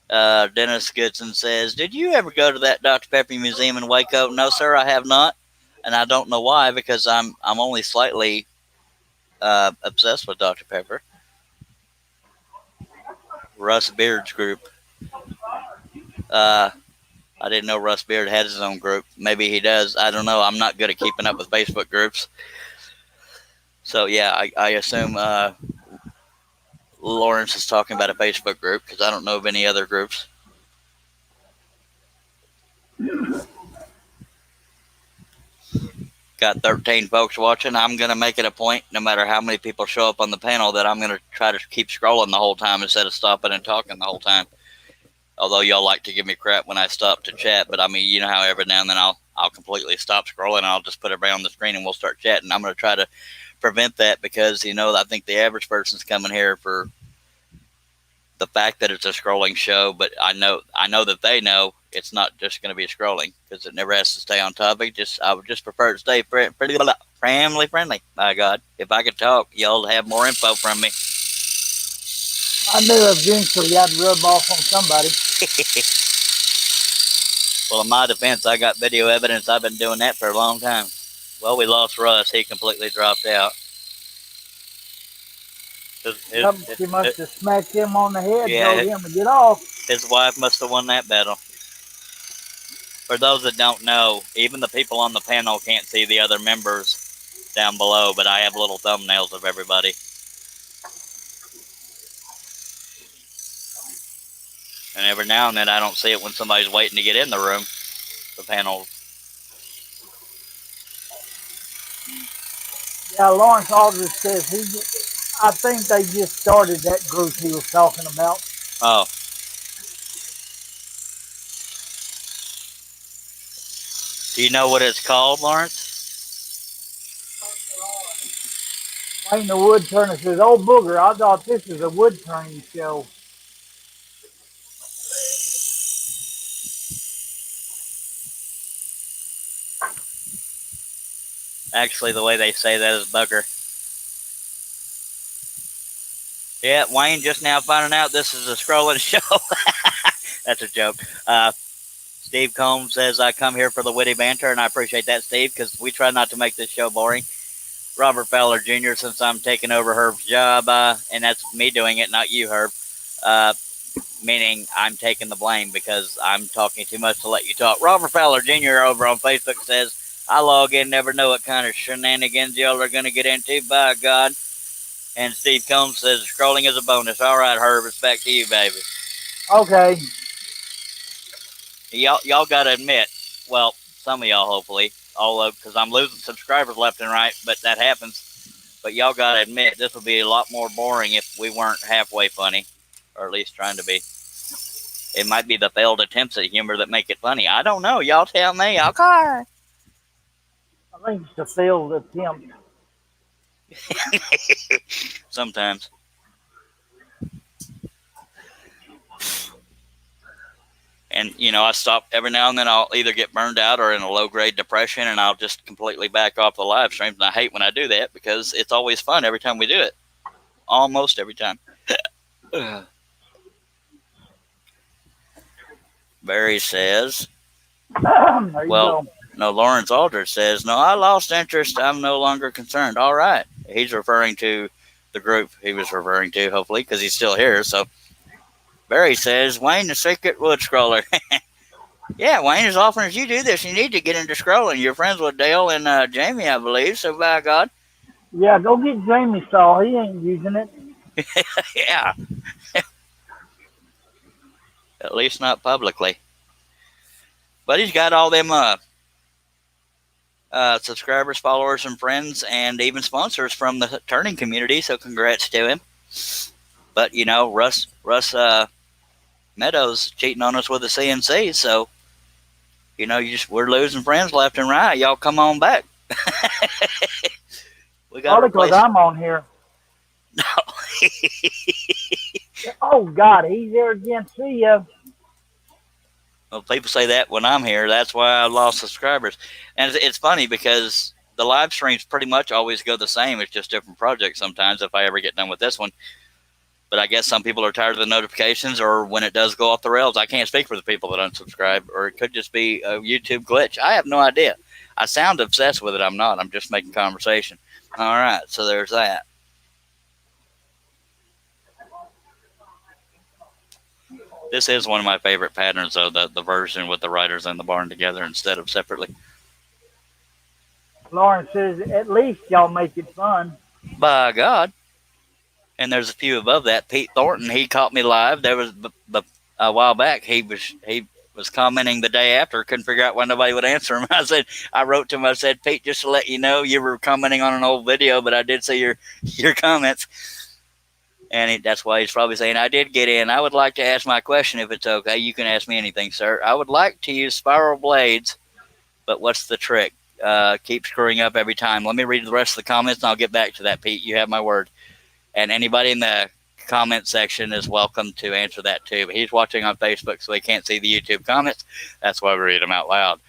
Dennis Goodson says, did you ever go to that Dr. Pepper Museum in Waco? No, sir, I have not. And I don't know why, because I'm only slightly obsessed with Dr. Pepper. Russ Beard's group. I didn't know Russ Beard had his own group. Maybe he does. I don't know. I'm not good at keeping up with Facebook groups. So, yeah, I assume Lawrence is talking about a Facebook group because I don't know of any other groups. Got 13 folks watching. I'm going to make it a point, no matter how many people show up on the panel, that I'm going to try to keep scrolling the whole time instead of stopping and talking the whole time. Although y'all like to give me crap when I stop to chat, but I mean, you know how every now and then I'll completely stop scrolling and I'll just put everybody on the screen and we'll start chatting. I'm going to try to prevent that because, you know, I think the average person's coming here for the fact that it's a scrolling show, but I know that they know it's not just going to be scrolling because it never has to stay on topic. I would just prefer to stay family friendly. By God, if I could talk, y'all have more info from me. I knew eventually I'd rub off on somebody. Well, in my defense, I got video evidence. I've been doing that for a long time. Well, we lost Russ. He completely dropped out. She must have smacked him on the head, told him to get off. His wife must have won that battle. For those that don't know, even the people on the panel can't see the other members down below, but I have little thumbnails of everybody. And every now and then I don't see it when somebody's waiting to get in the room, the panel. Yeah, Lawrence Aldridge says I think they just started that group he was talking about. Oh. Do you know what it's called, Lawrence? Wayne the Wood Turner says, oh, booger, I thought this was a wood turning show. Actually, the way they say that is bugger. Yeah, Wayne just now finding out this is a scrolling show. That's a joke. Steve Combs says, I come here for the witty banter, and I appreciate that, Steve, because we try not to make this show boring. Robert Fowler Jr., since I'm taking over Herb's job, and that's me doing it, not you, Herb. meaning I'm taking the blame because I'm talking too much to let you talk. Robert Fowler Jr. over on Facebook says, I log in, never know what kind of shenanigans y'all are going to get into, by God. And Steve Combs says, scrolling is a bonus. All right, Herb, it's back to you, baby. Okay. Y'all got to admit, well, some of y'all hopefully, although because I'm losing subscribers left and right, but that happens. But y'all got to admit, this would be a lot more boring if we weren't halfway funny, or at least trying to be. It might be the failed attempts at humor that make it funny. I don't know. Y'all tell me. Okay. I think it's a failed attempt. Sometimes. And, I stop every now and then. I'll either get burned out or in a low-grade depression, and I'll just completely back off the live streams. And I hate when I do that because it's always fun every time we do it. Almost every time. Barry says, There you go. No, Lawrence Aldridge says, no, I lost interest. I'm no longer concerned. All right. He's referring to the group he was referring to, hopefully, because he's still here. So Barry says, Wayne, the secret wood scroller. Yeah, Wayne, as often as you do this, you need to get into scrolling. You're friends with Dale and Jamie, I believe. So, by God. Yeah, go get Jamie Saw. He ain't using it. Yeah. At least not publicly. But he's got all them subscribers, followers, and friends, and even sponsors from the turning community. So congrats to him. But Russ Meadows cheating on us with the CNC. So we're losing friends left and right. Y'all come on back. We got because I'm on here. No. Oh God, he's there again. See ya. Well, people say that when I'm here. That's why I lost subscribers. And it's funny because the live streams pretty much always go the same. It's just different projects sometimes if I ever get done with this one. But I guess some people are tired of the notifications, or when it does go off the rails, I can't speak for the people that unsubscribe, or it could just be a YouTube glitch. I have no idea. I sound obsessed with it. I'm not. I'm just making conversation. All right, so there's that. This is one of my favorite patterns, though, the version with the writers in the barn together instead of separately. Lawrence says, at least y'all make it fun. By God. And there's a few above that. Pete Thornton, he caught me live. There was a while back. He was commenting the day after. Couldn't figure out why nobody would answer him. I wrote to him. I said, Pete, just to let you know, you were commenting on an old video, but I did see your comments. And that's why he's probably saying, I did get in. I would like to ask my question if it's okay. You can ask me anything, sir. I would like to use spiral blades, but what's the trick? Keep screwing up every time. Let me read the rest of the comments, and I'll get back to that, Pete. You have my word. And anybody in the comment section is welcome to answer that, too. But he's watching on Facebook, so he can't see the YouTube comments. That's why we read them out loud.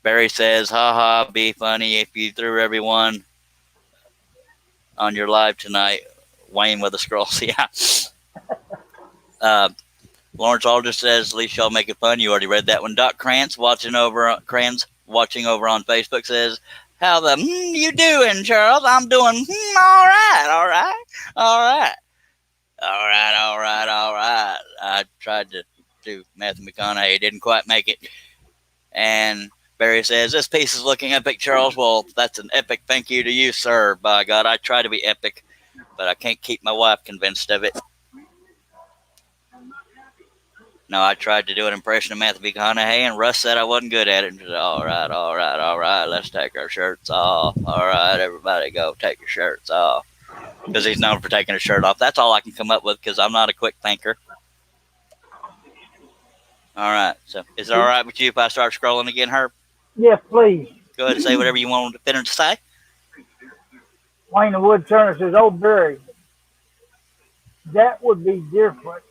Barry says, haha, be funny if you threw everyone on your live tonight. Wayne with the scrolls, yeah. Lawrence Aldridge says, at least y'all make it fun. You already read that one. Doc Krantz watching over on Facebook says, how the you doing, Charles? I'm doing all right. I tried to do Matthew McConaughey, didn't quite make it. And Barry says, this piece is looking epic, Charles. Well, that's an epic thank you to you, sir. By God, I try to be epic, but I can't keep my wife convinced of it. No, I tried to do an impression of Matthew McConaughey, and Russ said I wasn't good at it. Said, all right, let's take our shirts off. All right, everybody go take your shirts off. Because he's known for taking his shirt off. That's all I can come up with because I'm not a quick thinker. All right, so is it all right with you if I start scrolling again, Herb? Yes, please. Go ahead and say whatever you want to finish to say. Wayne the Wood Turner says, oh, Barry, that would be different,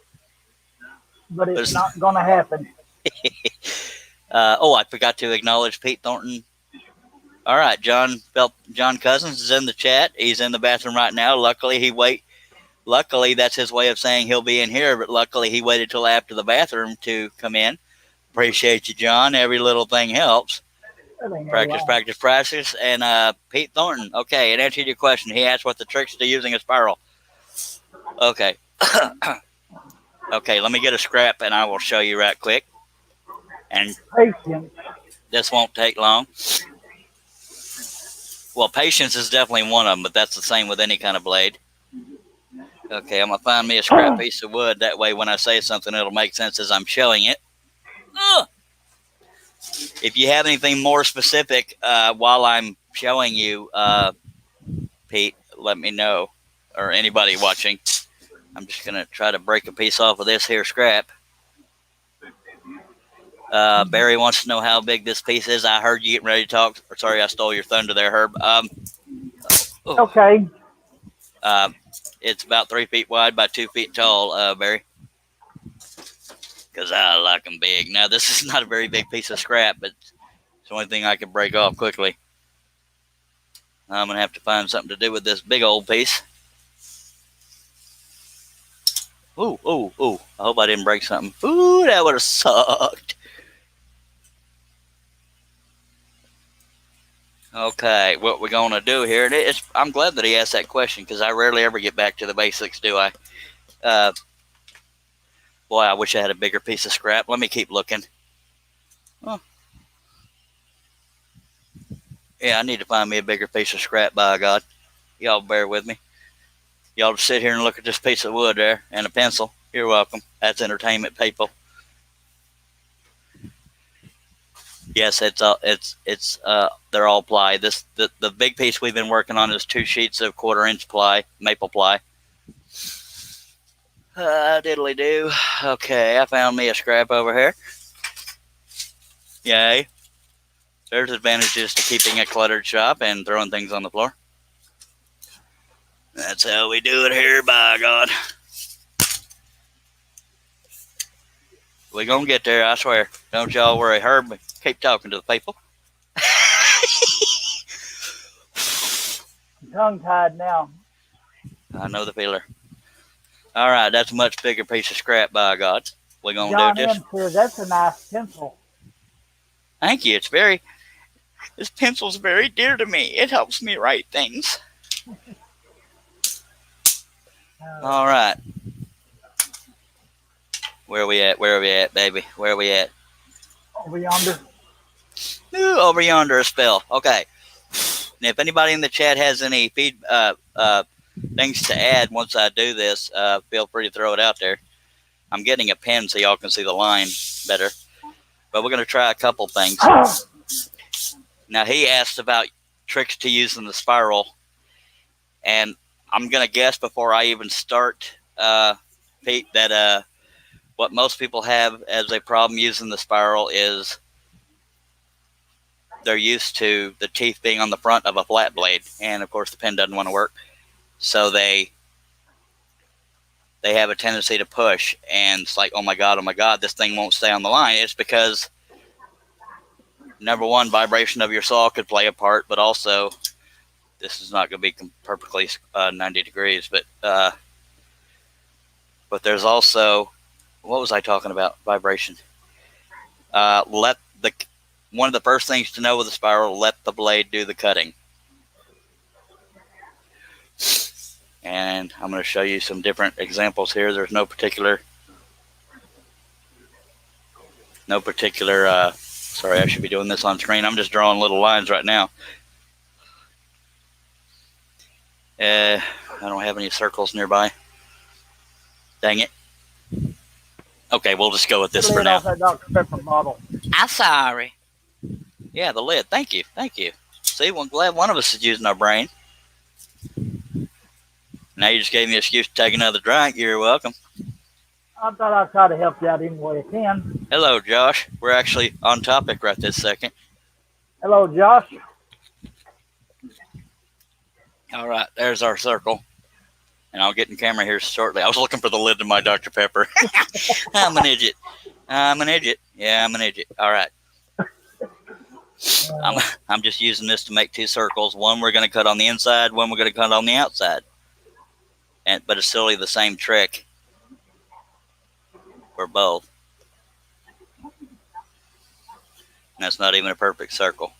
but it's not going to happen. I forgot to acknowledge Pete Thornton. All right, John Cousins is in the chat. He's in the bathroom right now. Luckily, that's his way of saying he'll be in here, but luckily he waited till after the bathroom to come in. Appreciate you, John. Every little thing helps. Practice. And Pete Thornton, okay, it answered your question. He asked what the tricks to using a spiral. Okay. Okay, let me get a scrap and I will show you right quick. And Patience. this won't take long. Well, patience is definitely one of them, but that's the same with any kind of blade. Okay, I'm going to find me a scrap piece of wood. That way when I say something, it'll make sense as I'm showing it. Ugh! If you have anything more specific while I'm showing you, Pete, let me know. Or anybody watching. I'm just going to try to break a piece off of this here scrap. Barry wants to know how big this piece is. I heard you getting ready to talk. Sorry, I stole your thunder there, Herb. Okay. It's about 3 feet wide by 2 feet tall, Barry. Because I like them big. Now, this is not a very big piece of scrap, but it's the only thing I can break off quickly. I'm going to have to find something to do with this big old piece. Ooh, ooh, ooh. I hope I didn't break something. Ooh, that would have sucked. Okay, what we're going to do here, and I'm glad that he asked that question because I rarely ever get back to the basics, do I? Boy, I wish I had a bigger piece of scrap. Let me keep looking. Oh. Yeah, I need to find me a bigger piece of scrap, by God. Y'all bear with me. Y'all just sit here and look at this piece of wood there and a pencil. You're welcome. That's entertainment, people. Yes, they're all ply. The big piece we've been working on is 2 sheets of 1/4-inch ply, maple ply. Diddly do. Okay, I found me a scrap over here. Yay. There's advantages to keeping a cluttered shop and throwing things on the floor. That's how we do it here, by God. We're going to get there, I swear. Don't y'all worry. Herb, keep talking to the people. I'm tongue-tied now. I know the feeler. All right, that's a much bigger piece of scrap, by God. We're going to John do this. M says that's a nice pencil. Thank you. This pencil's very dear to me. It helps me write things. All right. Where are we at? Where are we at, baby? Where are we at? Over yonder. Ooh, over yonder a spell. Okay. And if anybody in the chat has any things to add once I do this, feel free to throw it out there. I'm getting a pen so y'all can see the line better. But we're going to try a couple things. Now, he asked about tricks to use in the spiral. And I'm going to guess before I even start, Pete, that what most people have as a problem using the spiral is they're used to the teeth being on the front of a flat blade. And, of course, the pen doesn't want to work. So they have a tendency to push. And it's like, oh, my God, this thing won't stay on the line. It's because, number one, vibration of your saw could play a part, but also this is not going to be perfectly 90 degrees. But there's also, what was I talking about? Vibration. One of the first things to know with a spiral, let the blade do the cutting. And I'm going to show you some different examples here. There's no particular, sorry, I should be doing this on screen. I'm just drawing little lines right now. I don't have any circles nearby. Dang it. Okay, we'll just go with this for now. Off that Dr. Pepper bottle. I'm sorry. Yeah, the lid. Thank you. See, we're glad one of us is using our brain. Now you just gave me an excuse to take another drink. You're welcome. I thought I'd try to help you out any way I can. Hello, Josh. We're actually on topic right this second. Hello, Josh. All right, there's our circle. And I'll get in camera here shortly. I was looking for the lid to my Dr. Pepper. I'm an idiot. Yeah, I'm an idiot. All right. I'm just using this to make 2 circles. One we're going to cut on the inside, one we're going to cut on the outside. But it's still the same trick for both. And that's not even a perfect circle.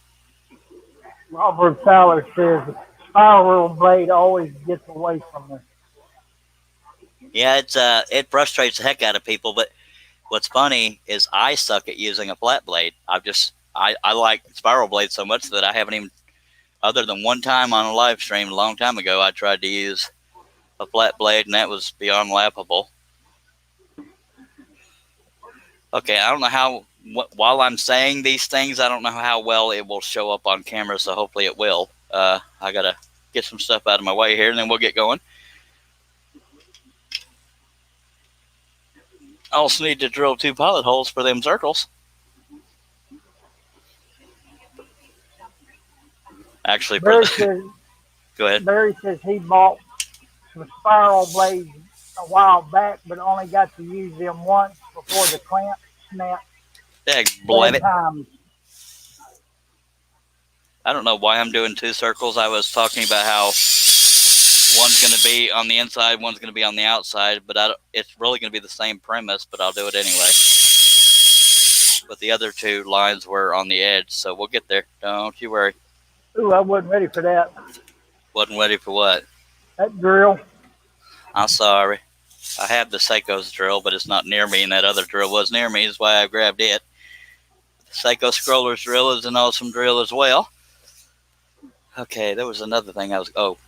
Robert Fowler says the spiral blade always gets away from the Yeah, it frustrates the heck out of people. But what's funny is I suck at using a flat blade. I like spiral blades so much that I haven't even, other than one time on a live stream a long time ago, I tried to use a flat blade, and that was beyond laughable. Okay, I don't know how. While I'm saying these things, I don't know how well it will show up on camera. So hopefully it will. I gotta get some stuff out of my way here, and then we'll get going. I also need to drill 2 pilot holes for them circles. Actually, Barry says go ahead. Barry says he bought some spiral blades a while back, but only got to use them once before the clamp snapped Dag blab 7 it. times. I don't know why I'm doing 2 circles. I was talking about how one's going to be on the inside, one's going to be on the outside, but it's really going to be the same premise, but I'll do it anyway. But the other 2 lines were on the edge, so we'll get there. Don't you worry. Ooh, I wasn't ready for that. Wasn't ready for what? That drill. I'm sorry. I have the Seiko's drill, but it's not near me, and that other drill was near me. That's why I grabbed it. The Seiko Scroller's drill is an awesome drill as well. Okay, there was another thing I was... Oh.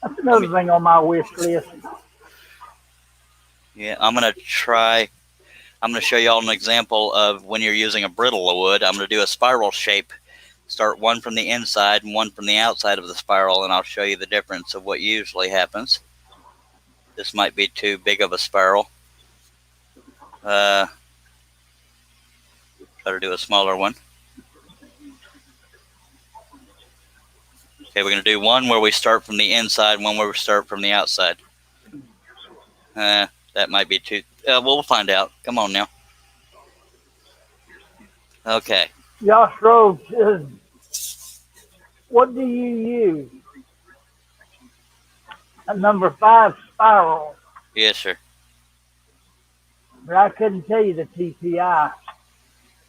That's another thing on my wish list. Yeah, I'm going to show you all an example of when you're using a brittle wood. I'm going to do a spiral shape. Start one from the inside and one from the outside of the spiral, and I'll show you the difference of what usually happens. This might be too big of a spiral. Try to do a smaller one. Okay, we're going to do one where we start from the inside, one where we start from the outside. That might be too... we'll find out. Come on now. Okay. Josh Rhodes says, what do you use? A number 5 spiral. Yes, sir. But I couldn't tell you the TPI.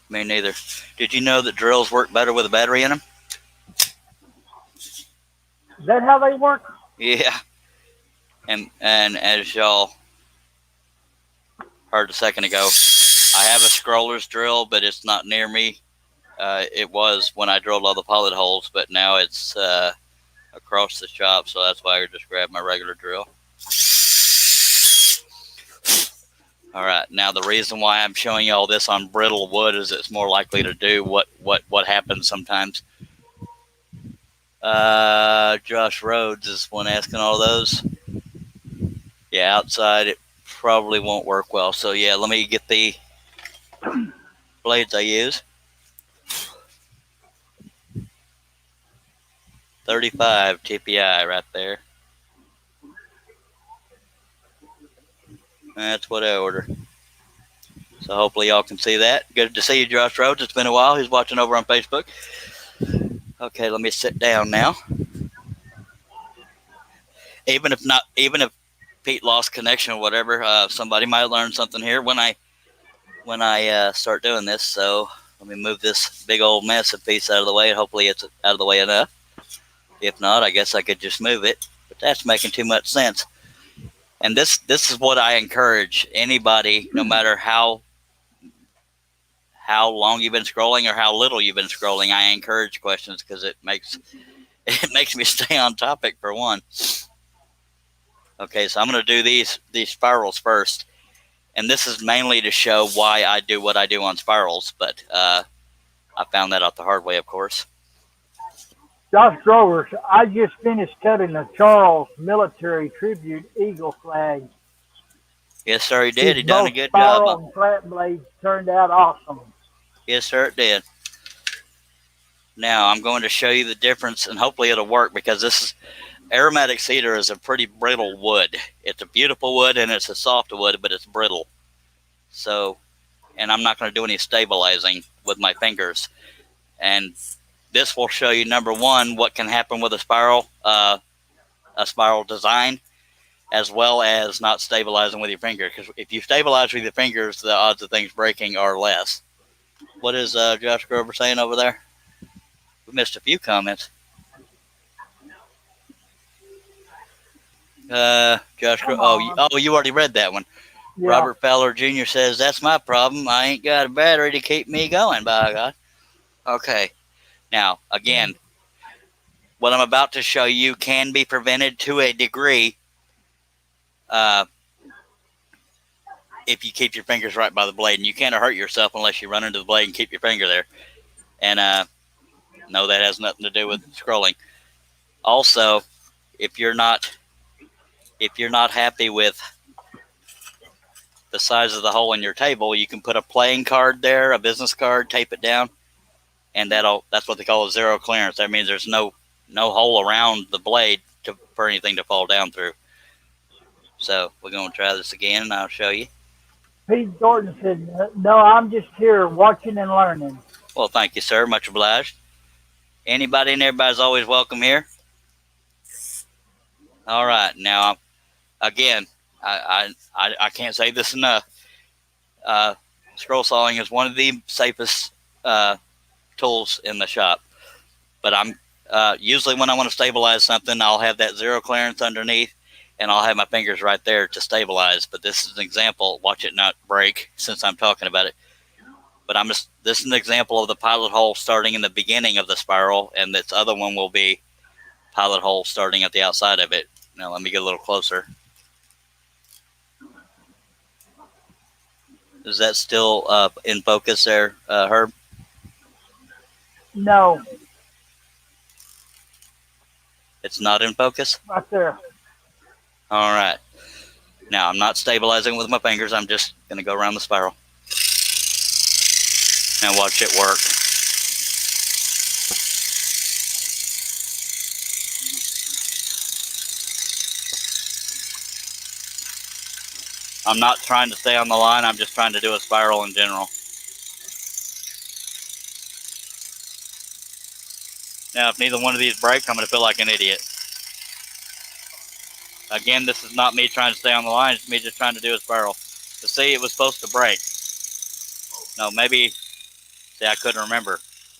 Me neither. Did you know that drills work better with a battery in them? Is that how they work? Yeah. And as y'all heard a second ago, I have a scroller's drill, but it's not near me. It was when I drilled all the pilot holes, but now it's across the shop, so that's why I just grabbed my regular drill. All right, now the reason why I'm showing you all this on brittle wood is it's more likely to do what happens sometimes. Josh Rhodes is one asking all those. Yeah, outside it probably won't work well. So yeah, let me get the blades I use. 35 TPI right there. That's what I ordered. So hopefully y'all can see that. Good to see you, Josh Rhodes. It's been a while. He's watching over on Facebook. Okay, let me sit down now. Even if Pete lost connection or whatever, somebody might learn something here when I start doing this. So let me move this big old mess of piece out of the way, and hopefully it's out of the way enough. If not, I guess I could just move it, but that's making too much sense. And this is what I encourage anybody, no matter how long you've been scrolling or how little you've been scrolling. I encourage questions because it makes me stay on topic for one. Okay, so I'm going to do these spirals first, and this is mainly to show why I do what I do on spirals. But I found that out the hard way, of course. Josh Grovers, I just finished cutting the Charles Military Tribute Eagle flag. Yes, sir, he did. He done a good spiral job. And flat blades turned out awesome. Yes, sir, it did. Now I'm going to show you the difference, and hopefully it'll work, because this is aromatic cedar is a pretty brittle wood. It's a beautiful wood and it's a soft wood, but it's brittle. So, and I'm not going to do any stabilizing with my fingers. And this will show you, number one, what can happen with a spiral design, as well as not stabilizing with your finger. Because if you stabilize with your fingers, the odds of things breaking are less. What is Josh Grover saying over there? We missed a few comments. Josh. Come Oh, on. you already read that one. Yeah. Robert Fowler Jr. says, "That's my problem. I ain't got a battery to keep me going, by God." Okay. Now, again, what I'm about to show you can be prevented to a degree if you keep your fingers right by the blade. And you can't hurt yourself unless you run into the blade and keep your finger there. And no, that has nothing to do with scrolling. Also, if you're not happy with the size of the hole in your table, you can put a playing card there, a business card, tape it down, and that's what they call a zero clearance. That means there's no hole around the blade for anything to fall down through. So we're going to try this again, and I'll show you. Pete Gordon said, "No, I'm just here watching and learning." Well, thank you, sir. Much obliged. Anybody and everybody's always welcome here. All right. Now, again, I can't say this enough. Scroll sawing is one of the safest tools in the shop. But I'm usually when I want to stabilize something, I'll have that zero clearance underneath, and I'll have my fingers right there to stabilize. But this is an example. Watch it not break since I'm talking about it. But this is an example of the pilot hole starting in the beginning of the spiral, and this other one will be pilot hole starting at the outside of it. Now let me get a little closer. Is that still in focus there, Herb? No, It's not in focus? right there. All right. Now I'm not stabilizing with my fingers. I'm just going to go around the spiral. And watch it work. I'm not trying to stay on the line. I'm just trying to do a spiral in general. Now, if neither one of these break, I'm going to feel like an idiot. Again, this is not me trying to stay on the line. It's me just trying to do a spiral. To see, it was supposed to break. No, maybe, see, I couldn't remember.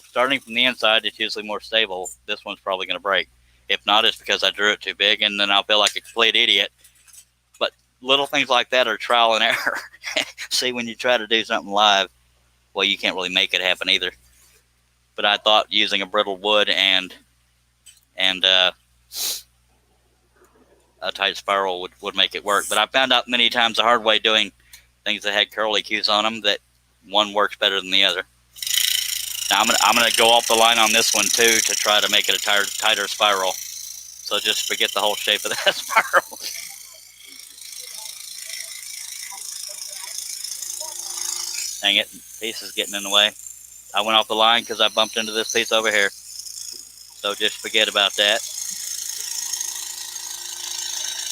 Starting from the inside, it's usually more stable. This one's probably going to break. If not, it's because I drew it too big, and then I'll feel like a complete idiot. But little things like that are trial and error. See, when you try to do something live, well, you can't really make it happen either. But I thought using a brittle wood and a tight spiral would make it work. But I found out many times the hard way doing things that had curly cues on them that one works better than the other. Now I'm gonna go off the line on this one too to try to make it a tighter spiral. So just forget the whole shape of that spiral. Dang it, piece is getting in the way. I went off the line because I bumped into this piece over here. So just forget about that.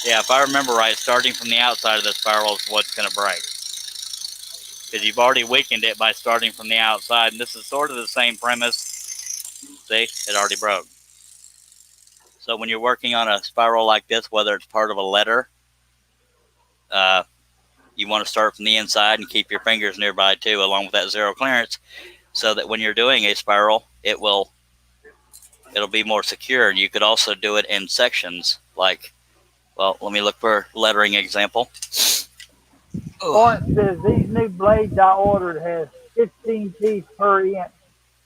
Yeah, if I remember right, starting from the outside of the spiral is what's going to break. Because you've already weakened it by starting from the outside. And this is sort of the same premise. See, it already broke. So when you're working on a spiral like this, whether it's part of a letter, you want to start from the inside and keep your fingers nearby too, along with that zero clearance, so that when you're doing a spiral, it'll be more secure. And you could also do it in sections, like, well, let me look for a lettering example. Lawrence says these new blades I ordered has 15 teeth per inch,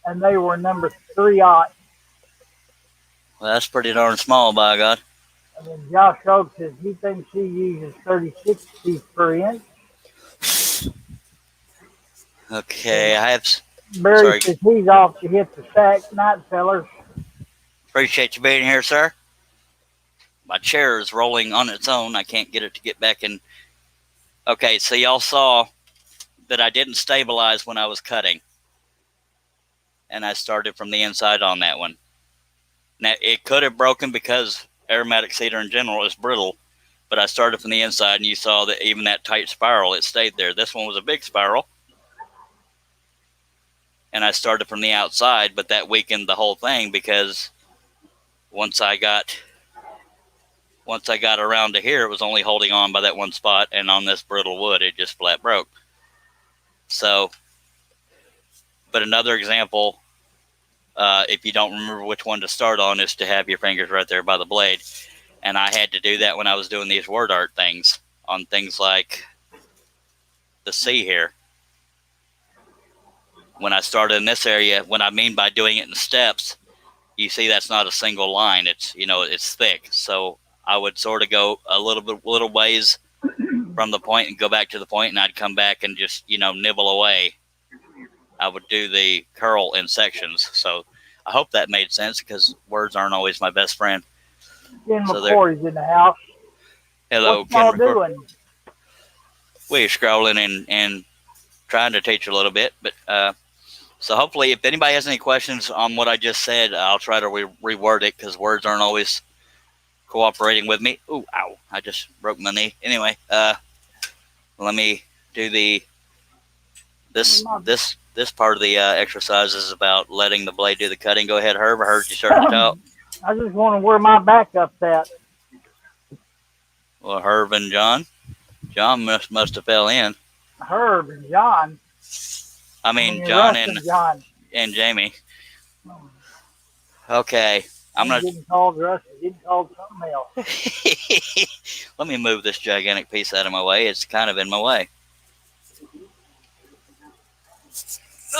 and they were number 3/0. Well, that's pretty darn small, by God. And then Josh Oak says he thinks he uses 36 teeth per inch. Okay, I have. Barry Sorry. says he's off to hit the sack night fellers. Appreciate you being here, sir. My chair is rolling on its own. I can't get it to get back in. Okay, so y'all saw that I didn't stabilize when I was cutting. And I started from the inside on that one. Now, it could have broken because aromatic cedar in general is brittle, but I started from the inside, and you saw that even that tight spiral, it stayed there. This one was a big spiral, and I started from the outside, but that weakened the whole thing because once I got around to here, it was only holding on by that one spot, and on this brittle wood, it just flat broke. So, but another example, if you don't remember which one to start on, is to have your fingers right there by the blade. And I had to do that when I was doing these word art things on things like the C here. When I started in this area, what I mean by doing it in steps, you see that's not a single line. It's, you know, it's thick. So I would sort of go a little ways from the point and go back to the point, and I'd come back and just, you know, nibble away. I would do the curl in sections. So I hope that made sense, because words aren't always my best friend. Ken So McCoy's in the house. hello, What's y'all Ken McCoy. doing? We're scrolling and trying to teach a little bit, but so hopefully, if anybody has any questions on what I just said, I'll try to reword it, because words aren't always cooperating with me. Ooh, ow! I just broke my knee. Anyway, let me do this part of the exercise is about letting the blade do the cutting. Go ahead, Herb. I heard you starting to talk. I just wondering where my backup's at. Well, Herb and John must have fell in. Herb and John. I mean, John John and Jamie. Okay, I'm gonna. Getting called Russ. Getting called something else. Let me move this gigantic piece out of my way. It's kind of in my way.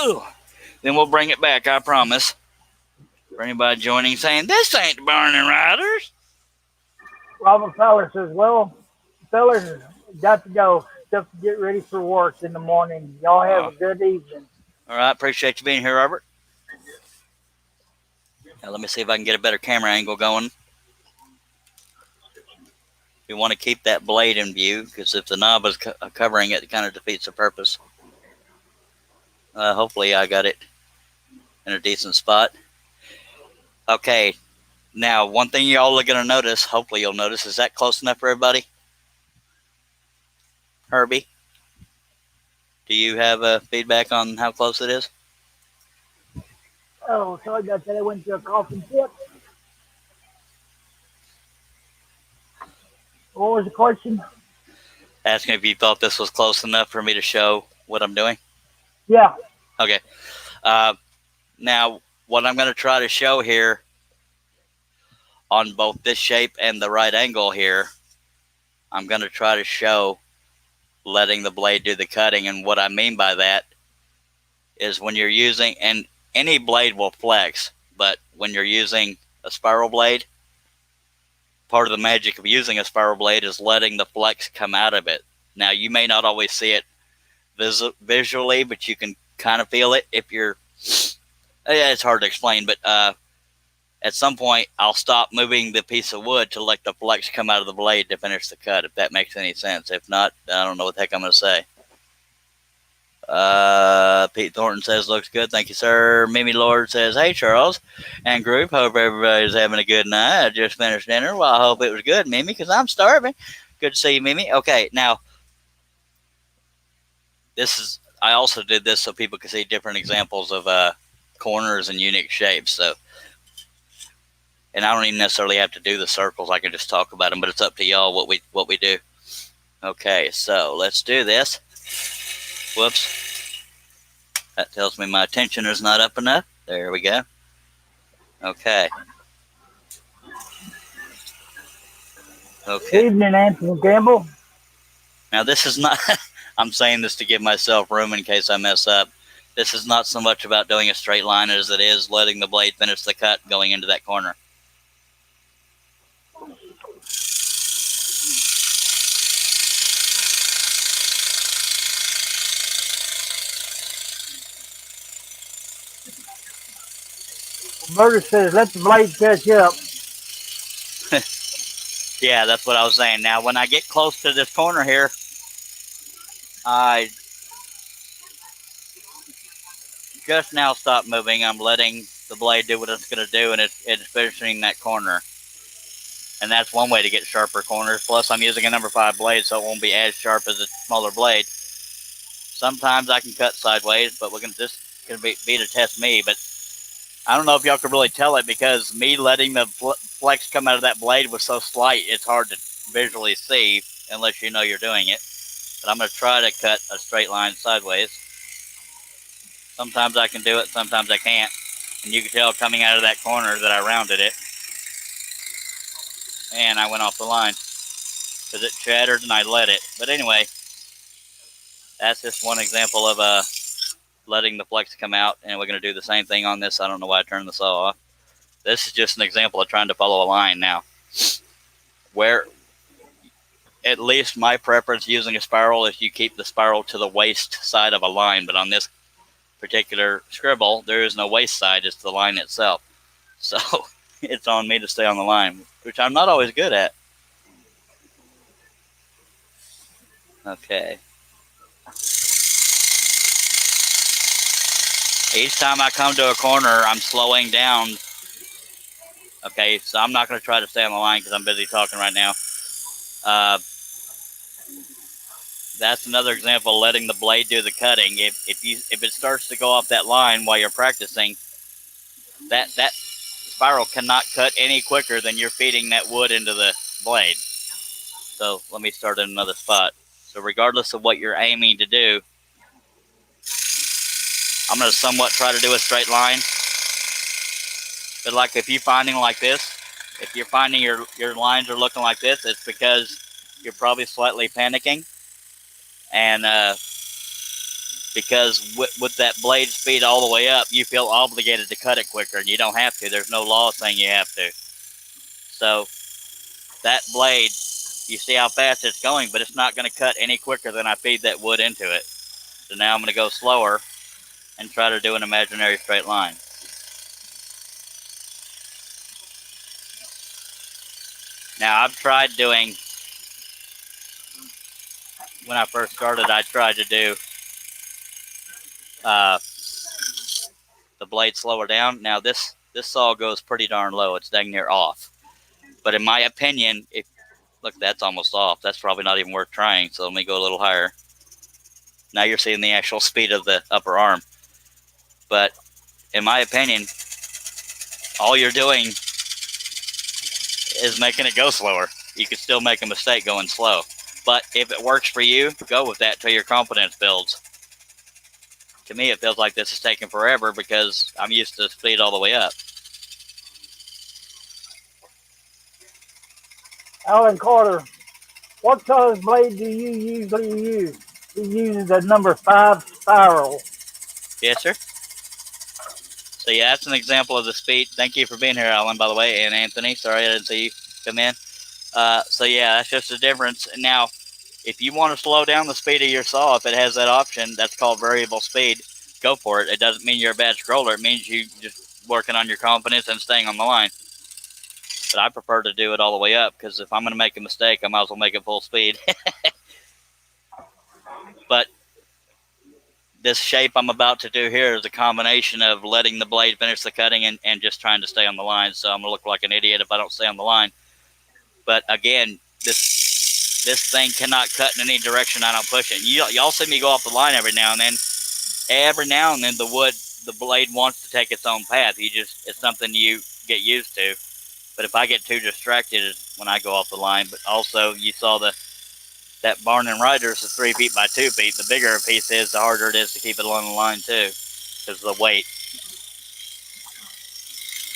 Ooh. Then we'll bring it back, I promise. For anybody joining saying, this ain't the Burning Riders. Robert Feller says, well, fellas, got to go. Stuff to get ready for work in the morning. Y'all have a good evening. All right, appreciate you being here, Robert. Now, let me see if I can get a better camera angle going. We want to keep that blade in view, because if the knob is covering it, it kind of defeats the purpose. Hopefully I got it in a decent spot. Okay, now one thing y'all are going to notice, hopefully you'll notice, is that close enough for everybody? Herbie, do you have feedback on how close it is? Oh, sorry about that. I went to a coffin tip. What was the question? Asking if you thought this was close enough for me to show what I'm doing? Yeah. Okay. Now, what I'm going to try to show here on both this shape and the right angle here, I'm going to try to show letting the blade do the cutting. And what I mean by that is when you're using, and any blade will flex, but when you're using a spiral blade, part of the magic of using a spiral blade is letting the flex come out of it. Now, you may not always see it visually, but you can kind of feel it if you're, it's hard to explain, but at some point, I'll stop moving the piece of wood to let the flex come out of the blade to finish the cut, if that makes any sense. If not, I don't know what the heck I'm going to say. Pete Thornton says, looks good. Thank you, sir. Mimi Lord says, hey, Charles and group. Hope everybody's having a good night. I just finished dinner. Well, I hope it was good, Mimi, because I'm starving. Good to see you, Mimi. Okay, now, I also did this so people could see different examples of corners and unique shapes. So, and I don't even necessarily have to do the circles. I can just talk about them, but it's up to y'all what we do. Okay, so let's do this. Whoops. That tells me my attention is not up enough. There we go. Okay. Okay. Evening, Anthony Campbell. Now, this is not, I'm saying this to give myself room in case I mess up. This is not so much about doing a straight line as it is letting the blade finish the cut going into that corner. Burger says, let the blade catch up. Yeah, that's what I was saying. Now, when I get close to this corner here, I just now stop moving. I'm letting the blade do what it's going to do, and it's finishing that corner. And that's one way to get sharper corners. Plus, I'm using a number 5 blade, so it won't be as sharp as a smaller blade. Sometimes I can cut sideways, but this can be to test me. But I don't know if y'all can really tell it, because me letting the flex come out of that blade was so slight, it's hard to visually see unless you know you're doing it. But I'm going to try to cut a straight line sideways. Sometimes I can do it, sometimes I can't. And you can tell coming out of that corner that I rounded it. and I went off the line because it shattered and I let it. But anyway, that's just one example of letting the flex come out, and we're going to do the same thing on this. I don't know why I turned the saw off. This is just an example of trying to follow a line now. Where, at least my preference using a spiral is you keep the spiral to the waist side of a line, but on this particular scribble, there is no waist side, it's the line itself. So it's on me to stay on the line, which I'm not always good at. Okay. Each time I come to a corner, I'm slowing down. Okay, so I'm not going to try to stay on the line because I'm busy talking right now. That's another example of letting the blade do the cutting. If it starts to go off that line while you're practicing, that spiral cannot cut any quicker than you're feeding that wood into the blade. So let me start in another spot. So regardless of what you're aiming to do, I'm going to somewhat try to do a straight line. But like if you're finding like this, if you're finding your lines are looking like this, it's because you're probably slightly panicking. And because with that blade speed all the way up, you feel obligated to cut it quicker, and you don't have to. There's no law saying you have to. So that blade, you see how fast it's going, but it's not going to cut any quicker than I feed that wood into it. So now I'm going to go slower and try to do an imaginary straight line. Now I've tried doing, when I first started, I tried to do the blade slower down. Now this saw goes pretty darn low. It's dang near off. But in my opinion, look, that's almost off. That's probably not even worth trying. So let me go a little higher. Now you're seeing the actual speed of the upper arm. But in my opinion, all you're doing is making it go slower. You could still make a mistake going slow. But if it works for you, go with that till your confidence builds. To me, it feels like this is taking forever because I'm used to speed all the way up. Alan Carter, what size blade do you usually use? He uses a number 5 spiral. Yes, sir. So yeah, that's an example of the speed. Thank you for being here, Alan, by the way, and Anthony. Sorry I didn't see you come in. So yeah, that's just the difference. Now, if you want to slow down the speed of your saw, if it has that option, that's called variable speed, go for it. It doesn't mean you're a bad scroller. It means you just working on your confidence and staying on the line. But I prefer to do it all the way up because if I'm going to make a mistake, I might as well make it full speed. But this shape I'm about to do here is a combination of letting the blade finish the cutting and just trying to stay on the line. So I'm going to look like an idiot if I don't stay on the line. But again, this thing cannot cut in any direction I don't push it. Y'all see me go off the line every now and then. Every now and then the blade wants to take its own path. It's something you get used to. But if I get too distracted, it's when I go off the line. But also, you saw that barn and riders is 3 feet by 2 feet. The bigger a piece is, the harder it is to keep it along the line too, because of the weight.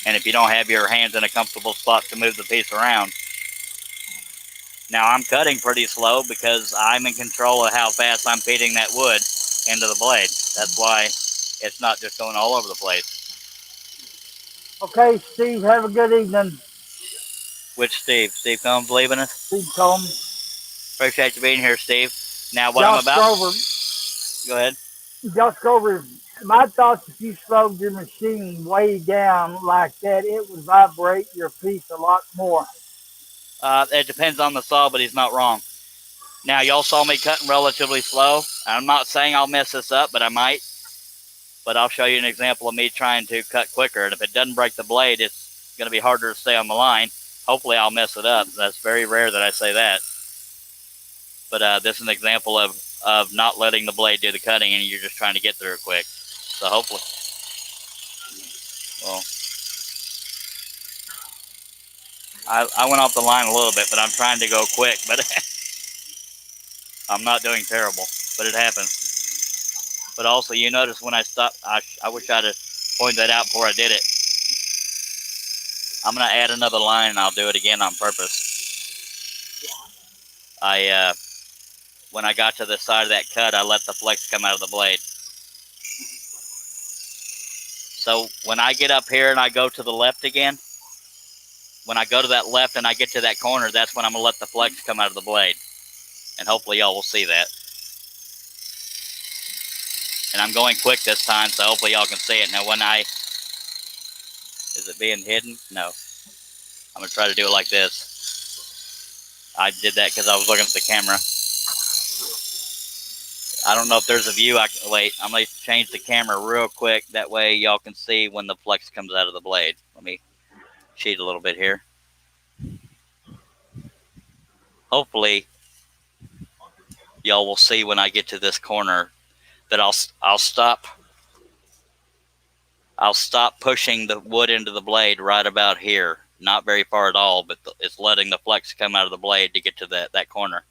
And if you don't have your hands in a comfortable spot to move the piece around. Now I'm cutting pretty slow because I'm in control of how fast I'm feeding that wood into the blade. That's why it's not just going all over the place. Okay, Steve, have a good evening. Which Steve? Steve Combs leaving us? Steve Combs. Appreciate you being here, Steve. Now what Josh I'm about... Grover. Go ahead. Josh Grover, my thoughts, if you slowed your machine way down like that, it would vibrate your piece a lot more. It depends on the saw, but he's not wrong. Now, y'all saw me cutting relatively slow. I'm not saying I'll mess this up, but I might. But I'll show you an example of me trying to cut quicker. And if it doesn't break the blade, it's going to be harder to stay on the line. Hopefully, I'll mess it up. That's very rare that I say that. But this is an example of not letting the blade do the cutting, and you're just trying to get through it quick. So hopefully... Well... I went off the line a little bit, but I'm trying to go quick. But I'm not doing terrible, but it happens. But also, you notice when I stopped, I wish I'd have pointed that out before I did it. I'm going to add another line, and I'll do it again on purpose. when I got to the side of that cut, I let the flex come out of the blade. So when I get up here and I go to the left again, when I go to that left and I get to that corner, that's when I'm going to let the flex come out of the blade. And hopefully y'all will see that. And I'm going quick this time, so hopefully y'all can see it. Now is it being hidden? No. I'm going to try to do it like this. I did that because I was looking at the camera. I don't know if there's a view. Wait, I'm going to change the camera real quick. That way y'all can see when the flex comes out of the blade. Let me cheat a little bit here. Hopefully y'all will see when I get to this corner that I'll stop pushing the wood into the blade right about here. Not very far at all, but it's letting the flex come out of the blade to get to that corner.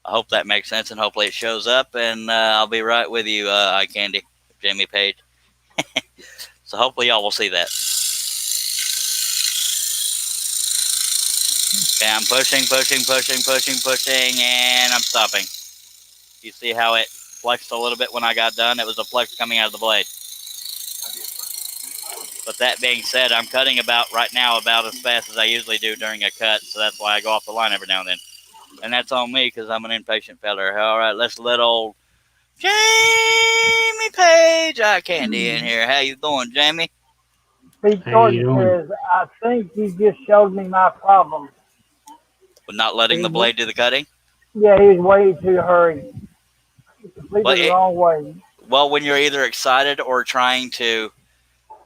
I hope that makes sense, and hopefully it shows up, and I'll be right with you, Eye Candy, Jamie Page. So hopefully y'all will see that. Okay, I'm pushing, and I'm stopping. You see how it flexed a little bit when I got done? It was a flex coming out of the blade. But that being said, I'm cutting right now about as fast as I usually do during a cut, so that's why I go off the line every now and then. And that's on me because I'm an impatient feller. All right, let's let old Jamie Page Eye Candy in here. How you doing, Jamie? Pete Jordan says, I think you just showed me my problem. With not letting the blade do the cutting? Yeah, he was way too hurried. Completely the wrong way. Well, when you're either excited or trying to...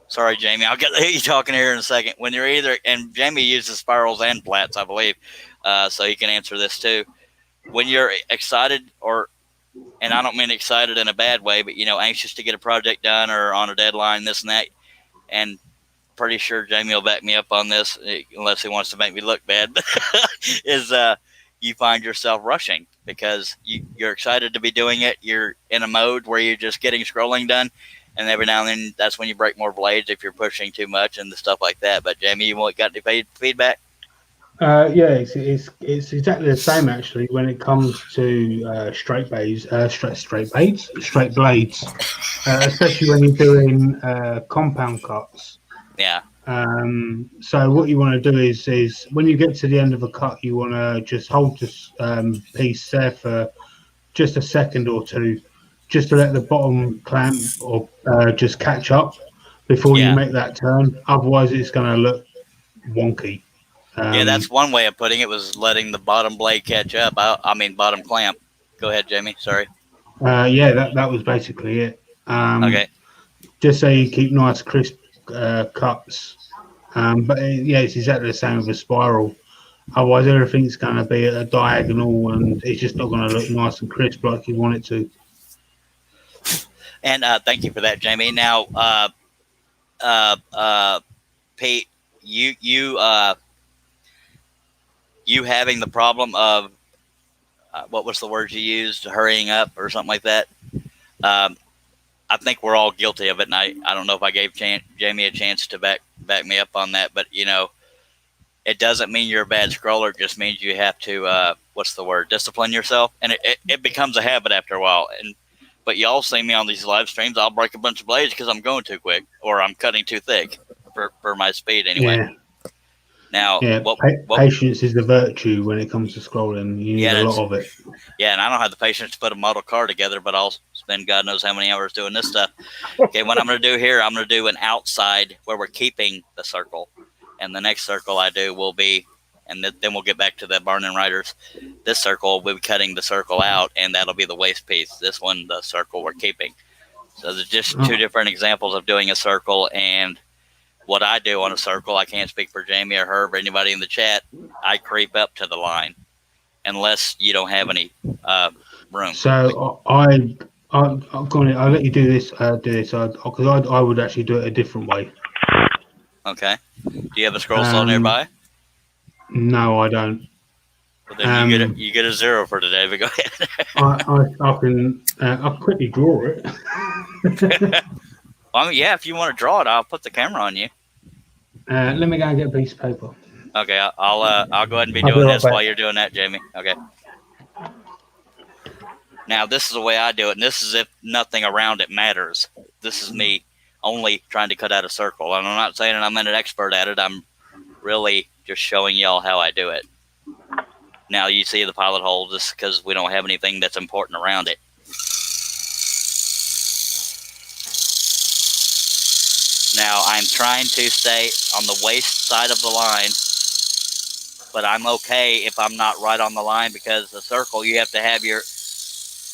Sorry, Jamie, I'll get you talking here in a second. When you're either... And Jamie uses spirals and flats, I believe, so he can answer this too. When you're excited and I don't mean excited in a bad way, but, anxious to get a project done or on a deadline, this and that, and pretty sure Jamie will back me up on this, unless he wants to make me look bad, is you find yourself rushing because you're excited to be doing it. You're in a mode where you're just getting scrolling done, and every now and then that's when you break more blades if you're pushing too much and the stuff like that. But Jamie, you got any feedback? Yeah, it's exactly the same actually when it comes to straight blades, especially when you're doing compound cuts. Yeah. So what you want to do is when you get to the end of a cut, you want to just hold this piece there for just a second or two, just to let the bottom clamp or just catch up before you make that turn. Otherwise, it's going to look wonky. Yeah, that's one way of putting it, was letting the bottom blade catch up. I mean, bottom clamp. Go ahead, Jamie. Sorry. Yeah, that was basically it. Okay. Just so you keep nice, crisp cuts. But it's exactly the same with a spiral. Otherwise, everything's going to be at a diagonal, and it's just not going to look nice and crisp like you want it to. And thank you for that, Jamie. Now, Pete, you having the problem of what was the word you used, hurrying up or something like that? I think we're all guilty of it, and I don't know if I gave Jamie a chance to back me up on that, but it doesn't mean you're a bad scroller. It just means you have to discipline yourself, and it becomes a habit after a while. But y'all see me on these live streams, I'll break a bunch of blades because I'm going too quick or I'm cutting too thick for my speed anyway. Yeah. Now, patience is the virtue when it comes to scrolling. You need a lot of it. Yeah, and I don't have the patience to put a model car together, but I'll spend God knows how many hours doing this stuff. Okay, what I'm going to do here, I'm going to do an outside where we're keeping the circle. And the next circle I do will be, and then we'll get back to the Barn and Riders. This circle, we'll be cutting the circle out, and that'll be the waist piece. This one, the circle we're keeping. So there's just two different examples of doing a circle, and what I do on a circle, I can't speak for Jamie or Herb or anybody in the chat. I creep up to the line, unless you don't have any room. So I'll let you do this. Because I would actually do it a different way. Okay. Do you have a scroll saw nearby? No, I don't. Well, then you get a 0 for today. But go ahead. I'll quickly draw it. Well, I mean, yeah, if you want to draw it, I'll put the camera on you. Let me go and get a piece of paper. Okay, I'll go ahead and be doing this while you're doing that, Jamie. Okay. Now, this is the way I do it, and this is if nothing around it matters. This is me only trying to cut out a circle. And I'm not saying that I'm an expert at it. I'm really just showing y'all how I do it. Now, you see the pilot hole just because we don't have anything that's important around it. Now, I'm trying to stay on the waist side of the line, but I'm okay if I'm not right on the line, because the circle, you have to have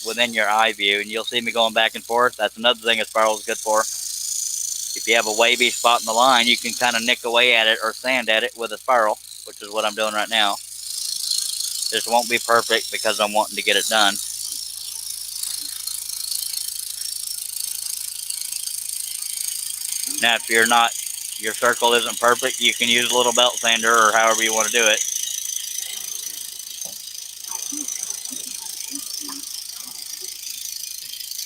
within your eye view, and you'll see me going back and forth. That's another thing a spiral is good for. If you have a wavy spot in the line, you can kind of nick away at it or sand at it with a spiral, which is what I'm doing right now. This won't be perfect because I'm wanting to get it done. Now, if your circle isn't perfect, you can use a little belt sander or however you want to do it.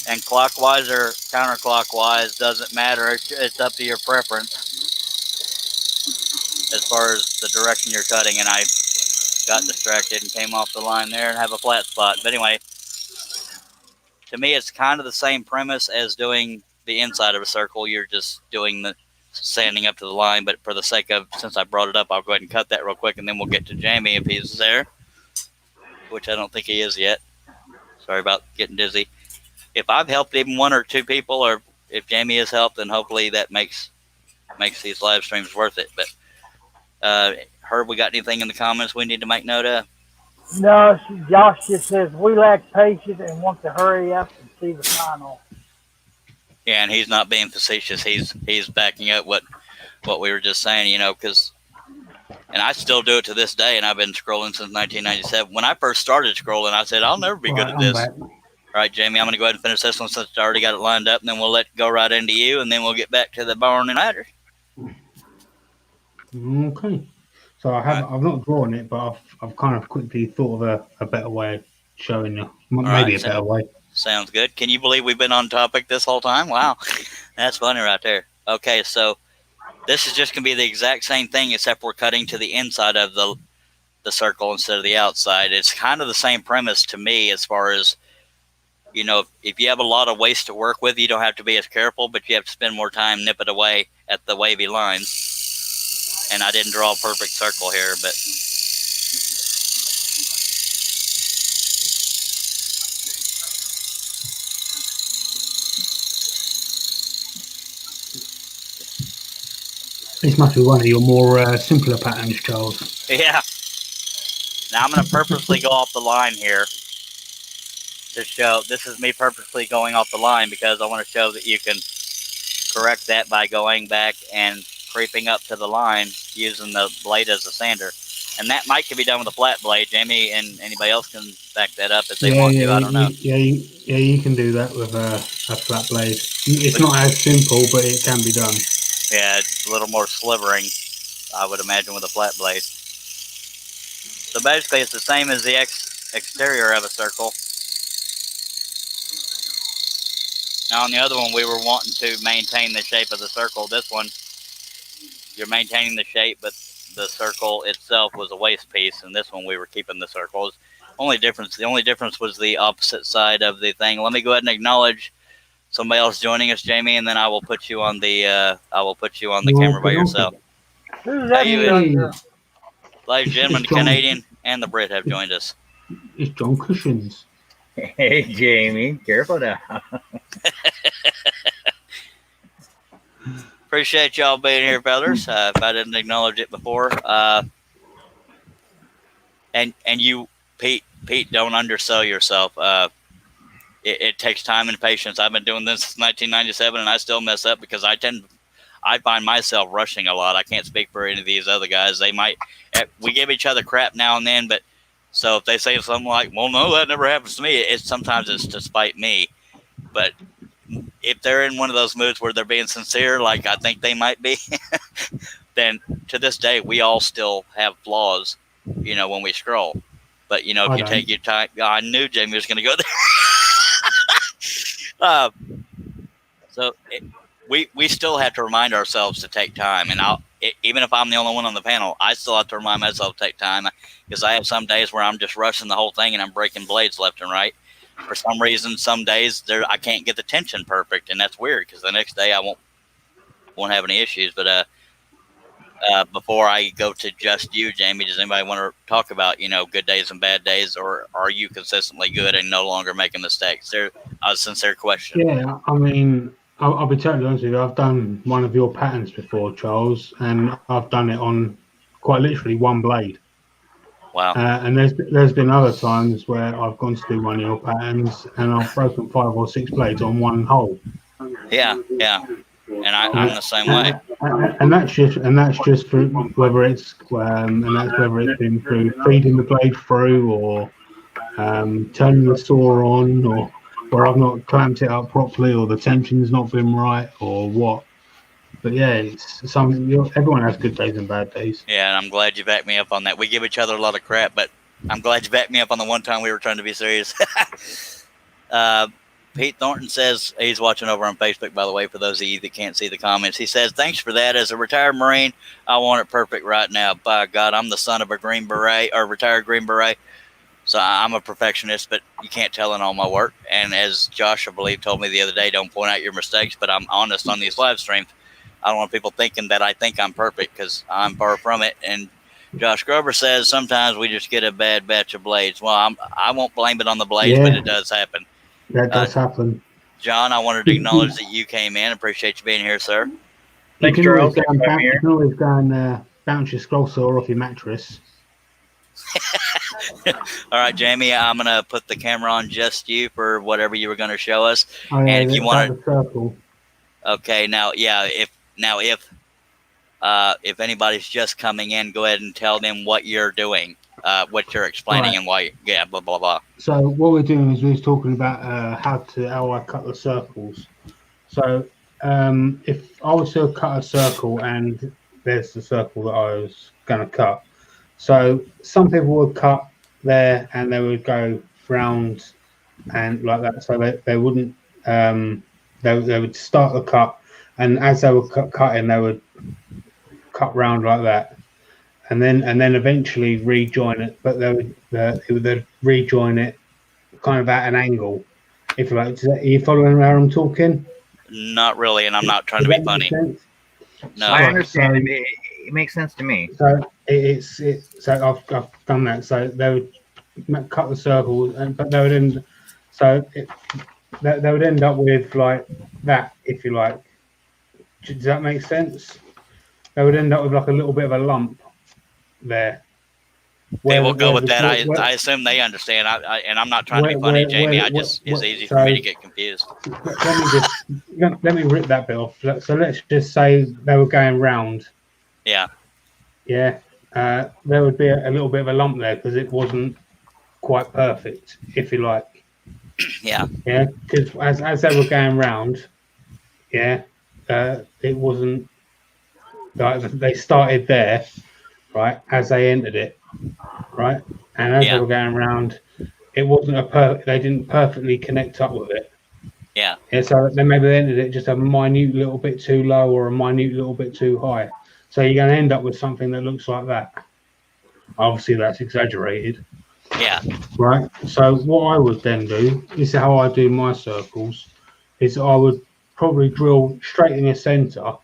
And clockwise or counterclockwise doesn't matter. It's up to your preference as far as the direction you're cutting. And I got distracted and came off the line there and have a flat spot. But anyway, to me, it's kind of the same premise as doing the inside of a circle. You're just doing the sanding up to the line. But for the sake of, since I brought it up, I'll go ahead and cut that real quick, and then we'll get to Jamie if he's there, which I don't think he is yet. Sorry about getting dizzy. If I've helped even one or two people, or if Jamie has helped, then hopefully that makes these live streams worth it. But Herb, we got anything in the comments we need to make note of? No, Josh just says we lack patience and want to hurry up and see the final. Yeah, and he's not being facetious. He's backing up what we were just saying, because, and I still do it to this day, and I've been scrolling since 1997. When I first started scrolling, I said, I'll never be good at this. All right, Jamie, I'm going to go ahead and finish this one since I already got it lined up, and then we'll let it go right into you, and then we'll get back to the barn and ladder. Okay. So I've not drawn it, but I've kind of quickly thought of a better way of showing you. Maybe a better way. Sounds good. Can you believe we've been on topic this whole time? Wow. That's funny right there. Okay, so this is just going to be the exact same thing, except we're cutting to the inside of the circle instead of the outside. It's kind of the same premise to me as far as, if you have a lot of waste to work with, you don't have to be as careful, but you have to spend more time nipping away at the wavy lines. And I didn't draw a perfect circle here, but this must be one of your more simpler patterns, Charles. yeah. Now I'm going to purposely go off the line here to show, this is me purposely going off the line because I want to show that you can correct that by going back and creeping up to the line using the blade as a sander. And that might can be done with a flat blade. Jamie and anybody else can back that up if they want to. I don't know. You can do that with a flat blade. It's not as simple, but it can be done. Yeah, it's a little more slivering, I would imagine, with a flat blade. So basically, it's the same as the exterior of a circle. Now, on the other one, we were wanting to maintain the shape of the circle. This one, you're maintaining the shape, but the circle itself was a waist piece, and this one we were keeping the circles. The only difference was the opposite side of the thing. Let me go ahead and acknowledge somebody else joining us, Jamie, and then I will put you on the camera by yourself. Who's that? Ladies and gentlemen, the Canadian and the Brit have joined us. It's John Cushions. Hey, Jamie, careful now. Appreciate y'all being here, fellas. If I didn't acknowledge it before, and you, Pete, don't undersell yourself. It takes time and patience. I've been doing this since 1997, and I still mess up because I find myself rushing a lot. I can't speak for any of these other guys. We give each other crap now and then, but so if they say something like, well, no, that never happens to me, sometimes it's to spite me. But if they're in one of those moods where they're being sincere, like I think they might be, then to this day, we all still have flaws, when we scroll. But, if you take your time, I knew Jamie was going to go there. We still have to remind ourselves to take time. And even if I'm the only one on the panel, I still have to remind myself to take time, because I have some days where I'm just rushing the whole thing and I'm breaking blades left and right. for some reason, some days I can't get the tension perfect, and that's weird because the next day I won't have any issues. But before I go to just you, Jamie, does anybody want to talk about good days and bad days, or are you consistently good and no longer making mistakes? They're a sincere question. Yeah, I mean, I'll be totally honest with you. I've done one of your patterns before, Charles, and I've done it on quite literally one blade. Wow. And there's been other times where I've gone to do one of your patterns and I've broken 5 or 6 blades on one hole. Yeah, and I'm the same way. And that's just for whether it's whether it's been through feeding the blade through or turning the saw on, or where I've not clamped it up properly, or the tension's not been right, or what. But yeah, it's something. Everyone has good days and bad days. Yeah, and I'm glad you backed me up on that. We give each other a lot of crap, but I'm glad you backed me up on the one time we were trying to be serious. Pete Thornton says, he's watching over on Facebook, by the way, for those of you that can't see the comments. He says, thanks for that. As a retired Marine, I want it perfect right now. By God, I'm the son of a Green Beret, or retired Green Beret. So I'm a perfectionist, but you can't tell in all my work. And as Josh, I believe, told me the other day, don't point out your mistakes, but I'm honest on these live streams. I don't want people thinking that I think I'm perfect, because I'm far from it. And Josh Grover says, sometimes we just get a bad batch of blades. Well, I won't blame it on the blades, but it does happen. That does happen. John, I wanted to acknowledge that you came in. Appreciate you being here, sir. Thanks, You Charles. can always go and bounce your scroll saw off your mattress. All right, Jamie, I'm going to put the camera on just you for whatever you were going to show us. Oh, yeah, and if you want to circle. Okay, now, yeah, if anybody's just coming in, go ahead and tell them what you're doing, what you're explaining, right. And why. Yeah, blah blah blah. So what we're doing is we're talking about how I cut the circles. So if I was to cut a circle and there's the circle that I was going to cut. So some people would cut there and they would go round and like that. So they wouldn't they would start the cut, and as they were cutting, they would cut round like that, and then eventually rejoin it. But they'd rejoin it kind of at an angle, if you like. Are you following where I'm talking? Not really, and I'm not trying to be funny. No, I understand. It makes sense to me. So so I've done that. So they would cut the circle, but they would end. So they would end up with like that, if you like. Does that make sense? They would end up with like a little bit of a lump there. Okay, we'll go with that. I assume they understand. And I'm not trying to be funny, Jamie. It's easy for me to get confused. Let me rip that bit off. So let's just say they were going round. Yeah. Yeah. There would be a little bit of a lump there because it wasn't quite perfect, if you like. Yeah. Yeah. Because as they were going round, yeah, it wasn't like they started there, right? As they entered it, right, and as they were going around, it wasn't they didn't perfectly connect up with it. Yeah. Yeah. So then maybe they entered it just a minute little bit too low or a minute little bit too high. So you're going to end up with something that looks like that. Obviously, that's exaggerated. Yeah. Right. So what I would then do, this is how I do my circles, is I would probably drill straight in the center,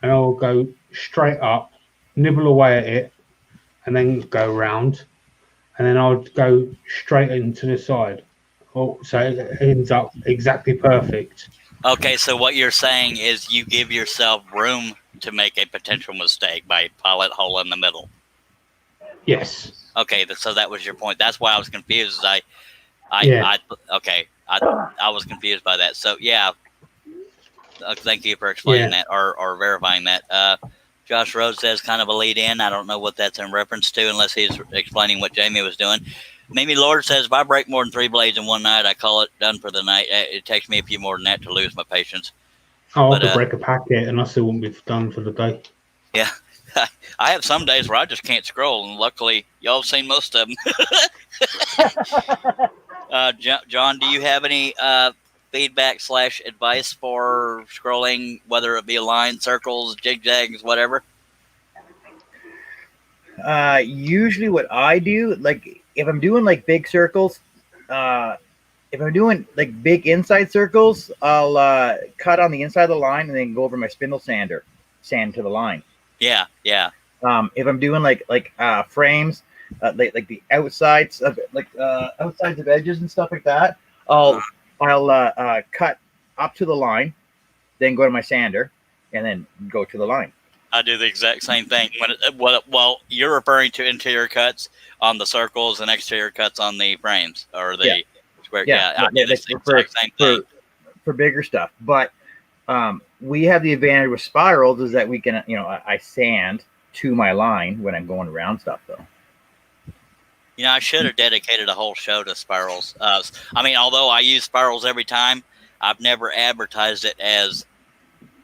and I will go straight up, nibble away at it, and then go round, and then I would go straight into the side. Oh, so it ends up exactly perfect. Okay, so what you're saying is you give yourself room to make a potential mistake by pilot hole in the middle. Yes. Okay, so that was your point. That's why I was confused. I was confused by that. So yeah, thank you for explaining that or verifying that. Josh Rhodes says kind of a lead in. I don't know what that's in reference to unless he's explaining what Jamie was doing. Mimi Lord says, if I break more than 3 blades in one night, I call it done for the night. It takes me a few more than that to lose my patience. I could break a packet and I still wouldn't be done for the day. Yeah. I have some days where I just can't scroll, and luckily y'all have seen most of them. John, do you have any feedback / advice for scrolling, whether it be lines, circles, zigzags, whatever? Usually what I do, like if I'm doing like big circles, if I'm doing like big inside circles, I'll cut on the inside of the line and then go over my spindle sander, sand to the line. Yeah, yeah. If I'm doing like frames, like the outsides of outsides of edges and stuff like that, I'll cut up to the line, then go to my sander, and then go to the line. I do the exact same thing. Well, you're referring to interior cuts on the circles and exterior cuts on the frames or the square. Yeah, I do the exact same thing for bigger stuff. But we have the advantage with spirals is that we can, I sand to my line when I'm going around stuff, though. I should have dedicated a whole show to spirals. I mean, although I use spirals every time, I've never advertised it as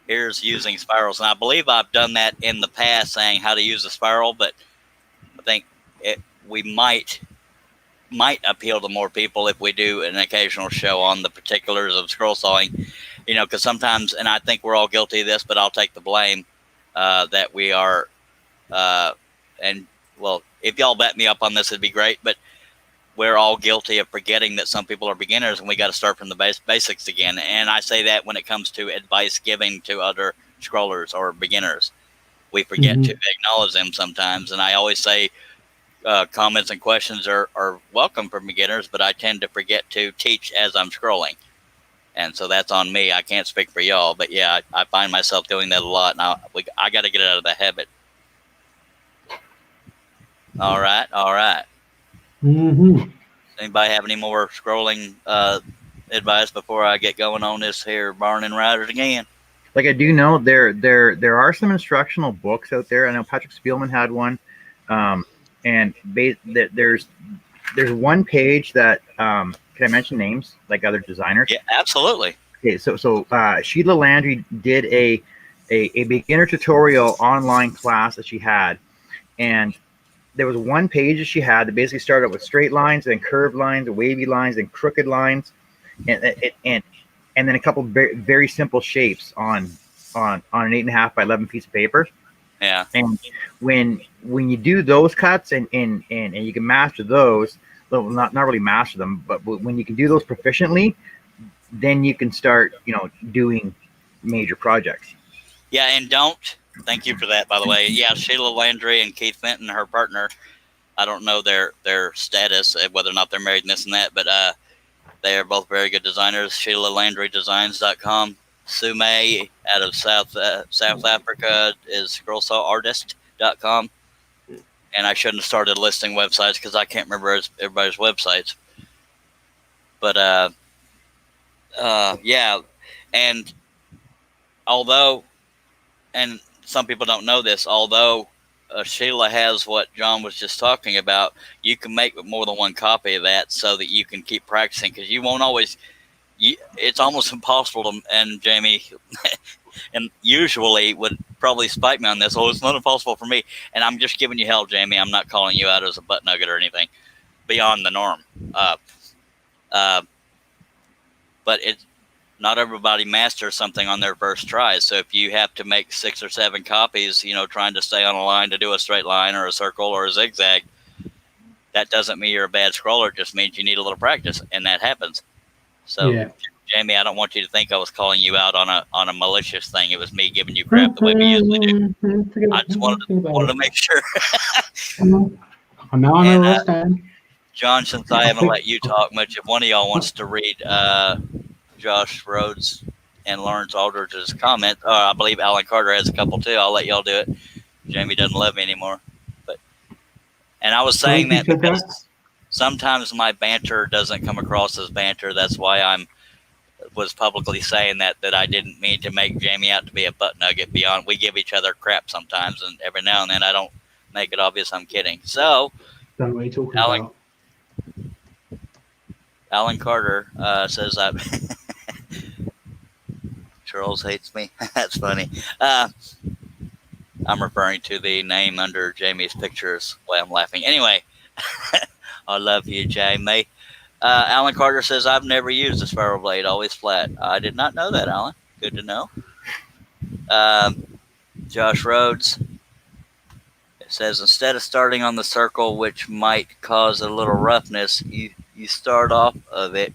here's using spirals. And I believe I've done that in the past, saying how to use a spiral, but I think we might appeal to more people if we do an occasional show on the particulars of scroll sawing, because sometimes, and I think we're all guilty of this, but I'll take the blame, that we are, and well, if y'all back me up on this, it'd be great, but we're all guilty of forgetting that some people are beginners and we got to start from the basics again. And I say that when it comes to advice giving to other scrollers or beginners, we forget to acknowledge them sometimes. And I always say comments and questions are welcome from beginners, but I tend to forget to teach as I'm scrolling. And so that's on me. I can't speak for y'all, but yeah, I find myself doing that a lot. Now I got to get it out of the habit. All right. Anybody have any more scrolling advice before I get going on this here Burning Riders again? Like I do know there are some instructional books out there. I know Patrick Spielman had one, and there's one page that can I mention names like other designers? Yeah, absolutely. Okay, so Sheila Landry did a beginner tutorial online class that she had, and there was one page that she had that basically started with straight lines and curved lines and wavy lines and crooked lines, and then a couple very, very simple shapes on an 8.5 by 11 piece of paper. Yeah. And when you do those cuts and you can master those, well, not really master them, but when you can do those proficiently, then you can start doing major projects. Yeah, and thank you for that, by the way. Yeah, Sheila Landry and Keith Fenton, her partner, I don't know their status, whether or not they're married and this and that, but they are both very good designers. SheilaLandryDesigns.com. Sume out of South Africa is scrollsawartist.com. And I shouldn't have started listing websites because I can't remember everybody's websites. But, yeah, and although... And some people don't know this, although Sheila has what John was just talking about, you can make more than one copy of that so that you can keep practicing, because you won't always, it's almost impossible to, and Jamie, and usually would probably spike me on this, it's not impossible for me, and I'm just giving you hell, Jamie, I'm not calling you out as a butt nugget or anything beyond the norm. But it's, not everybody masters something on their first try. So if you have to make 6 or 7 copies, trying to stay on a line to do a straight line or a circle or a zigzag, that doesn't mean you're a bad scroller. It just means you need a little practice, and that happens. So, yeah. Jamie, I don't want you to think I was calling you out on a malicious thing. It was me giving you crap the way we usually do. I just wanted to make sure. Now I understand. John, since I haven't let you talk much, if one of y'all wants to read Josh Rhodes and Lawrence Aldridge's comment, I believe Alan Carter has a couple too. I'll let y'all do it. Jamie doesn't love me anymore, and I was saying that because sometimes my banter doesn't come across as banter. That's why was publicly saying that I didn't mean to make Jamie out to be a butt nugget. Beyond, we give each other crap sometimes, and every now and then I don't make it obvious I'm kidding. So, don't know what you're talking about. Alan Carter says Charles hates me. That's funny. I'm referring to the name under Jamie's pictures while I'm laughing. Anyway, I love you, Jamie. Alan Carter says, I've never used a spiral blade, always flat. I did not know that, Alan. Good to know. Josh Rhodes says, instead of starting on the circle, which might cause a little roughness, you start off of it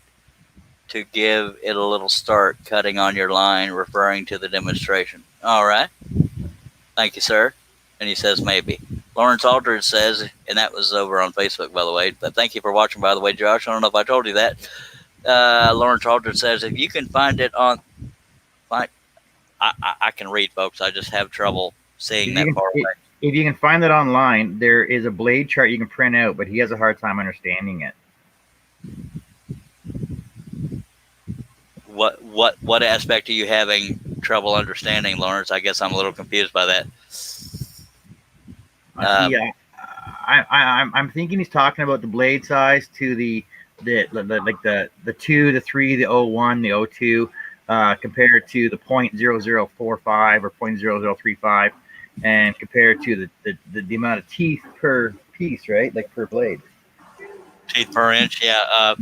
to give it a little start cutting on your line, referring to the demonstration. All right. Thank you, sir. And he says, maybe. Lawrence Aldridge says, and that was over on Facebook, by the way, but thank you for watching, by the way, Josh. I don't know if I told you that. Lawrence Aldridge says, if you can find it on, I can read, folks. I just have trouble seeing that far away. If you can find it online, there is a blade chart you can print out, but he has a hard time understanding it. What aspect are you having trouble understanding, Lawrence? I guess I'm a little confused by that. Yeah, I'm thinking he's talking about the blade size to the 2, the 3, the 01, the 02, compared to the .0045 or .0035, and compared to the amount of teeth per piece, right? Like per blade. Teeth per inch, yeah.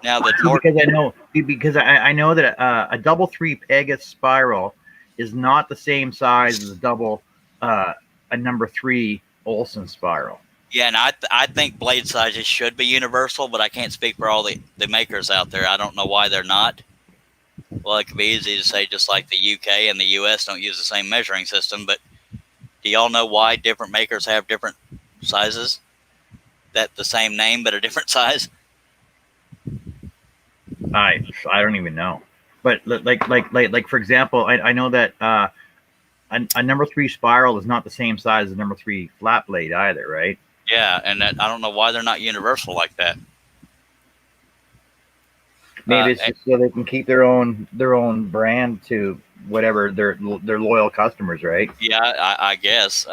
Now the because I know that a double 3 Pegasus spiral is not the same size as a number 3 Olsen spiral. Yeah, and I think blade sizes should be universal, but I can't speak for all the makers out there. I don't know why they're not. Well, it could be easy to say just like the UK and the US don't use the same measuring system, but do y'all know why different makers have different sizes? That the same name but a different size? I don't even know. But like for example, I know that a number 3 spiral is not the same size as a number 3 flat blade either, right? Yeah, and I don't know why they're not universal like that. Maybe it's just so they can keep their own brand to whatever their loyal customers, right? Yeah, I guess.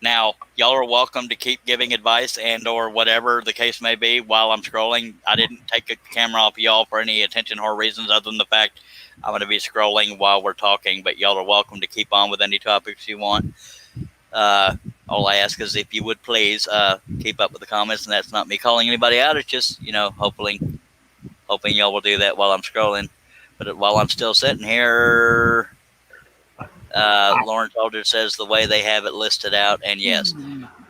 Now, y'all are welcome to keep giving advice and or whatever the case may be while I'm scrolling. I didn't take a camera off y'all for any attention or reasons other than the fact I'm going to be scrolling while we're talking, but y'all are welcome to keep on with any topics you want. All I ask is if you would please keep up with the comments, and that's not me calling anybody out. It's just, hoping y'all will do that while I'm scrolling. But while I'm still sitting here, Lawrence Aldridge says the way they have it listed out, and yes,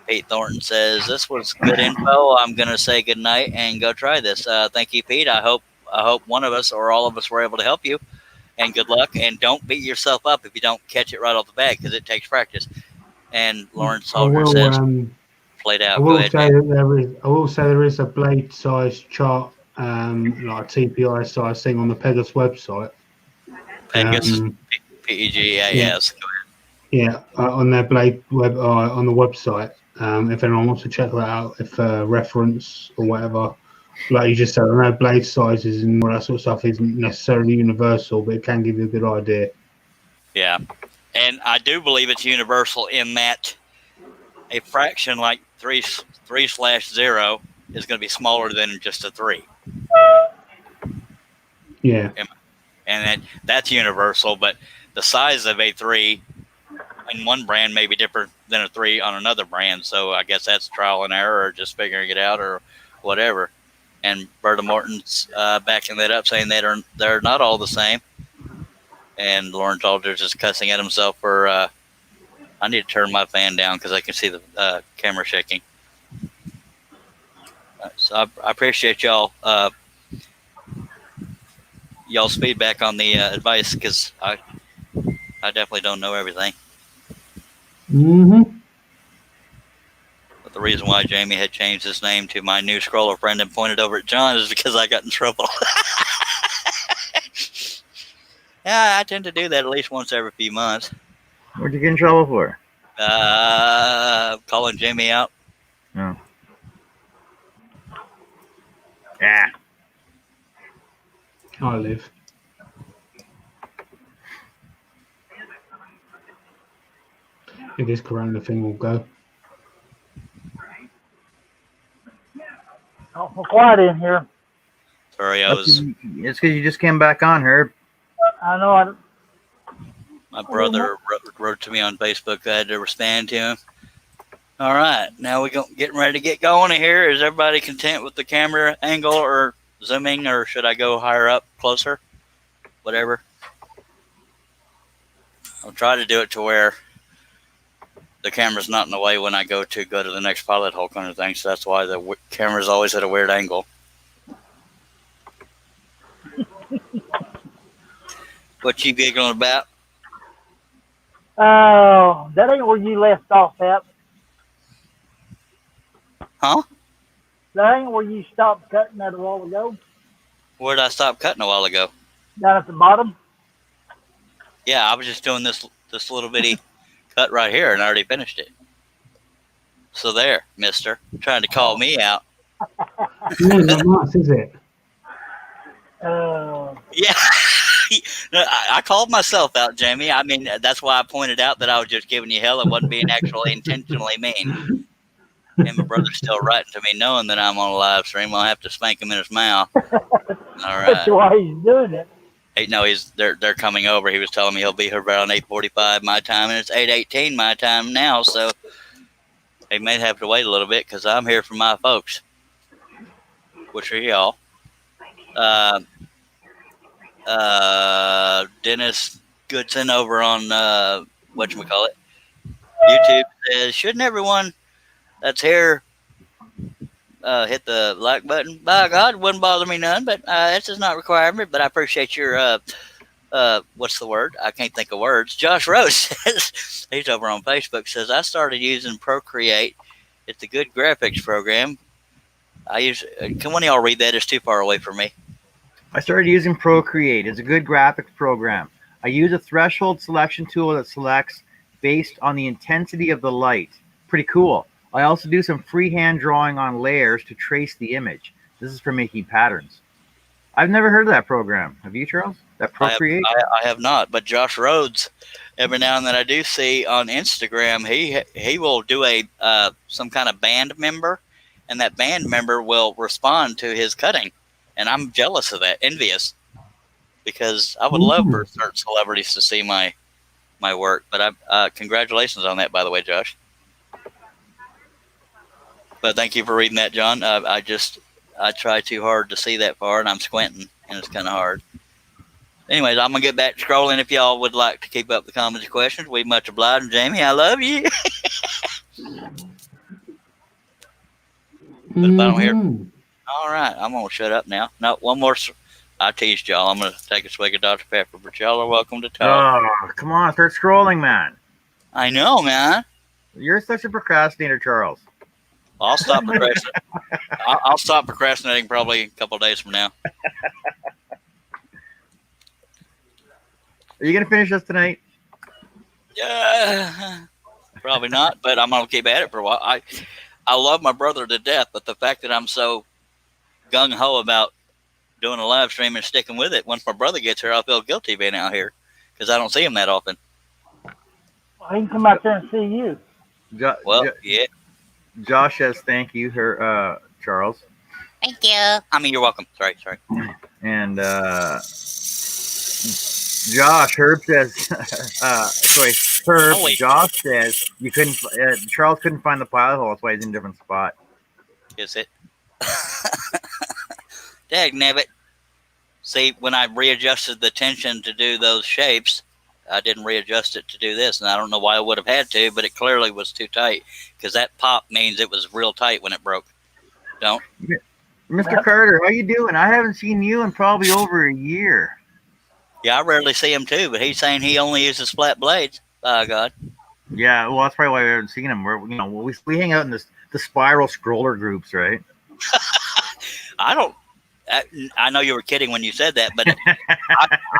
Pete Thornton says this was good info. I'm gonna say good night and go try this. Thank you, Pete. I hope one of us or all of us were able to help you, and good luck. And don't beat yourself up if you don't catch it right off the bat, because it takes practice. And Lawrence Aldridge says, played out. I will say there is a blade size chart, like a TPI size thing on the Pegasus website. Pegasus, PEGAS. Yeah, on their blade web on the website. If anyone wants to check that out, if reference or whatever, like you just said, I know blade sizes and all that sort of stuff isn't necessarily universal, but it can give you a good idea. Yeah, and I do believe it's universal in that a fraction like 3/0 is going to be smaller than just a 3. Yeah, and that's universal, but the size of a 3 in one brand may be different than a 3 on another brand. So I guess that's trial and error, or just figuring it out, or whatever. And Berta Morton's backing that up, saying they're not all the same. And Lawrence Aldridge is cussing at himself for. I need to turn my fan down because I can see the camera shaking. So I appreciate y'all y'all's feedback on the advice, because I definitely don't know everything. But the reason why Jamie had changed his name to my new scroller friend and pointed over at John is because I got in trouble. Yeah, I tend to do that at least once every few months. What'd you get in trouble for? Calling Jamie out. No. Yeah. I live. If this corona thing will go. Awful quiet in here. Sorry, It's because you just came back on, Herb. I know. My brother wrote to me on Facebook. I had to respond to him. All right, now we're getting ready to get going here. Is everybody content with the camera angle or zooming, or should I go higher up, closer? Whatever. I'll try to do it to where the camera's not in the way when I go to the next pilot hole kind of thing. So that's why the camera's always at a weird angle. What you giggling about? Oh, that ain't where you left off at. Huh? That ain't where you stopped cutting that a while ago. Where did I stop cutting a while ago? Down at the bottom. Yeah, I was just doing this little bitty cut right here, and I already finished it. So there, mister. Trying to call me out. No, not much, is it? Yeah. I called myself out, Jamie. I mean, that's why I pointed out that I was just giving you hell. It wasn't being actually intentionally mean. And my brother's still writing to me knowing that I'm on a live stream. I'll have to spank him in his mouth. All right. That's why he's doing it. Hey, no, they're coming over. He was telling me he'll be here around 8:45 my time, and it's 8:18 my time now. So they may have to wait a little bit because I'm here for my folks, which are y'all. Dennis Goodson over on whatchamacallit, YouTube says, shouldn't everyone that's here hit the like button? By God, it wouldn't bother me none, but this is not requirement. But I appreciate your what's the word? I can't think of words. Josh Rose says, he's over on Facebook, says, I started using Procreate. It's a good graphics program. Can one of y'all read that? It's too far away for me. I started using Procreate. It's a good graphics program. I use a threshold selection tool that selects based on the intensity of the light. Pretty cool. I also do some freehand drawing on layers to trace the image. This is for making patterns. I've never heard of that program. Have you, Charles? That Procreate? I have not, but Josh Rhodes, every now and then I do see on Instagram, he will do some kind of band member, and that band member will respond to his cutting. And I'm jealous of that, envious, because I would love for certain celebrities to see my work. But congratulations on that, by the way, Josh. But thank you for reading that, John. I try too hard to see that far, and I'm squinting, and it's kind of hard. Anyways, I'm gonna get back to scrolling. If y'all would like to keep up the comments and questions, we much obliged. Jamie, I love you. But if I don't hear. All right, I'm going to shut up now. No, one more. I teased y'all. I'm going to take a swig of Dr. Pepper, but y'all are welcome to talk. Oh, come on. Start scrolling, man. I know, man. You're such a procrastinator, Charles. I'll stop procrastinating. I'll stop procrastinating probably a couple of days from now. Are you going to finish us tonight? Yeah, probably not, but I'm going to keep at it for a while. I love my brother to death, but the fact that I'm so gung-ho about doing a live stream and sticking with it, once my brother gets here, I'll feel guilty being out here because I don't see him that often. Well, he can come out there and see you. Yeah. Josh says thank you, Charles. Thank you. I mean, you're welcome. Sorry. And Josh, Herb says, Josh says you couldn't. Charles couldn't find the pilot hole. That's why he's in a different spot. Is it? Dagnabbit. See, when I readjusted the tension to do those shapes, I didn't readjust it to do this, and I don't know why I would have had to, but it clearly was too tight because that pop means it was real tight when it broke. Don't. Mr. Carter, how you doing? I haven't seen you in probably over a year. Yeah, I rarely see him too, but he's saying he only uses flat blades. By God. Yeah, well, that's probably why we haven't seen him. We hang out in the spiral scroller groups, right? I know you were kidding when you said that, but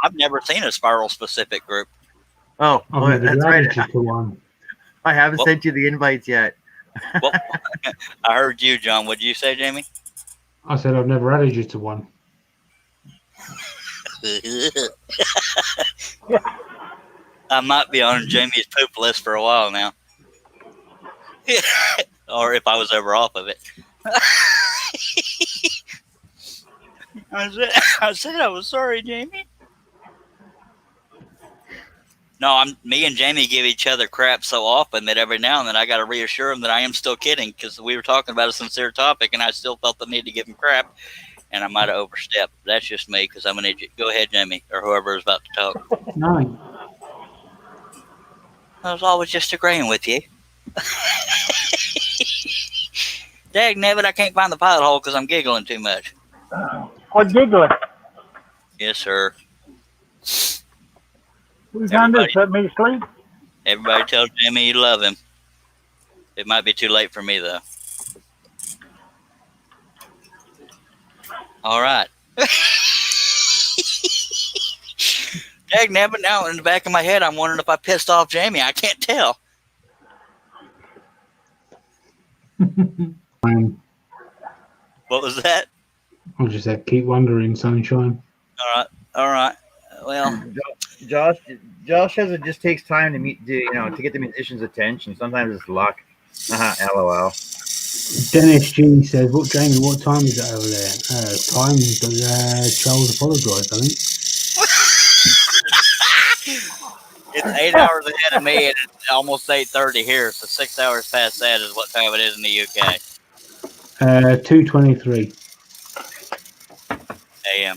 I've never seen a spiral specific group. Oh, well, that's right. I haven't sent you the invites yet. Well, I heard you, John. What did you say, Jamie? I said I've never added you to one. I might be on Jamie's poop list for a while now. Or if I was ever off of it. I said I was sorry, Jamie. No, me and Jamie give each other crap so often that every now and then I got to reassure him that I am still kidding because we were talking about a sincere topic and I still felt the need to give him crap and I might have overstepped. That's just me because I'm an idiot. Go ahead, Jamie, or whoever is about to talk. No. I was always just agreeing with you. Dagnabbit, I can't find the pilot hole because I'm giggling too much. What giggling? Yes, sir. We trying to Everybody, put me to sleep. everybody tell Jamie you love him. It might be too late for me though. All right. Dag nabbit, now in the back of my head, I'm wondering if I pissed off Jamie. I can't tell. What was that? I just said, keep wondering, sunshine. All right. Well, Josh says it just takes time to to get the musician's attention. Sometimes it's luck. LOL. Dennis G says, Jamie, what time is it over there? Time that Charles apologised, I think. it's 8 hours ahead of me, and it's almost 8:30 here. So 6 hours past that is what time it is in the UK. 2:23 a.m.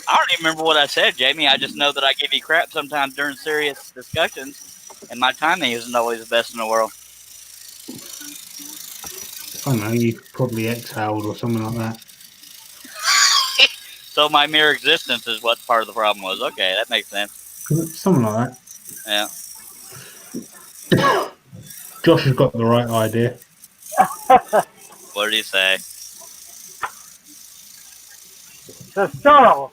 I don't even remember what I said, Jamie. I just know that I give you crap sometimes during serious discussions, and my timing isn't always the best in the world. I don't know, you probably exhaled or something like that. So my mere existence is what part of the problem was. Okay, that makes sense. Something like Yeah. that. Josh has got the right idea. What did he say? So, Charles,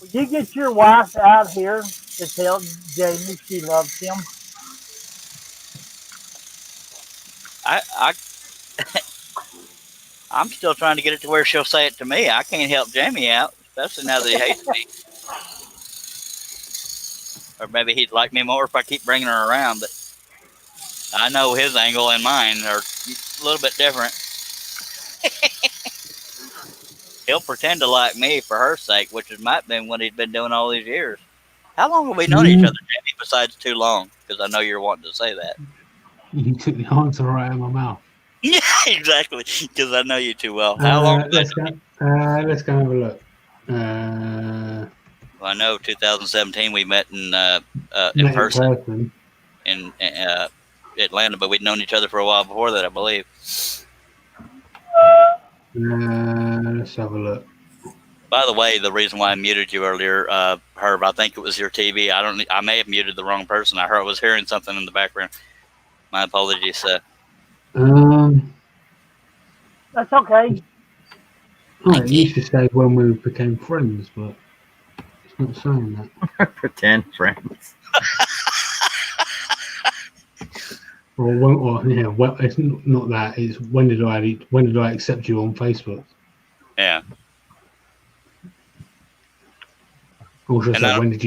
will you get your wife out here to tell Jamie she loves him? I'm still trying to get it to where she'll say it to me. I can't help Jamie out, especially now that he hates me. Or maybe he'd like me more if I keep bringing her around. But I know his angle and mine are a little bit different. He'll pretend to like me for her sake, which might have been what he's been doing all these years. How long have we known each other, Jamie, besides too long? Because I know you're wanting to say that. You took the answer right out of my mouth. Yeah, exactly. Because I know you too well. How long? Let's go have a look. Well, I know 2017 we met in person in Atlanta, but we'd known each other for a while before that, I believe. Let's have a look. By the way, the reason why I muted you earlier, Herb, I think it was your TV. I may have muted the wrong person. I was hearing something in the background. My apologies, sir. That's okay. It used to say when we became friends, but it's not saying that. Pretend friends. Well, it's not that. It's when did I accept you on Facebook? Yeah. Or should I say, when did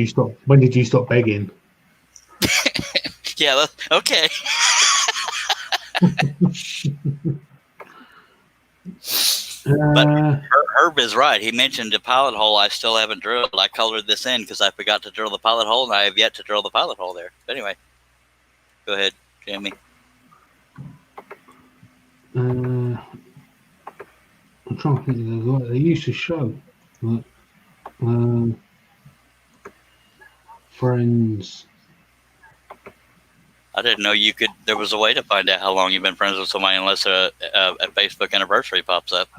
you stop begging? Yeah. Okay. But Herb is right. He mentioned the pilot hole I still haven't drilled. I colored this in because I forgot to drill the pilot hole, and I have yet to drill the pilot hole there. But anyway, go ahead, Jamie. I'm trying to think of what they used to show. But, friends. I didn't know there was a way to find out how long you've been friends with somebody unless a Facebook anniversary pops up.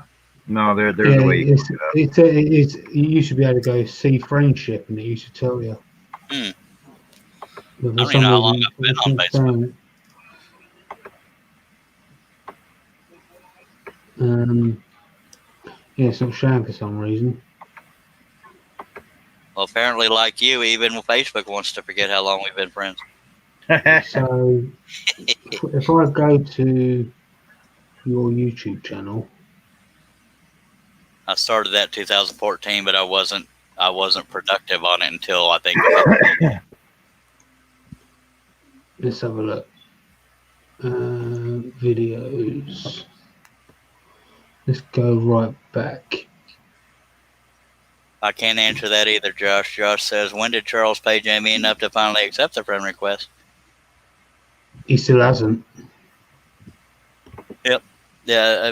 No, there's a way. You used to be able to go see friendship, and it used to tell you. I don't even know how long I've been on Facebook. It's not showing for some reason. Well, apparently, like you, even Facebook wants to forget how long we've been friends. So, if I go to your YouTube channel, I started that 2014, but I wasn't productive on it until I think. Let's have a look. Videos. Let's go right back. I can't answer that either, Josh. Josh says, when did Charles pay Jamie enough to finally accept the friend request? He still hasn't. Yep. Yeah,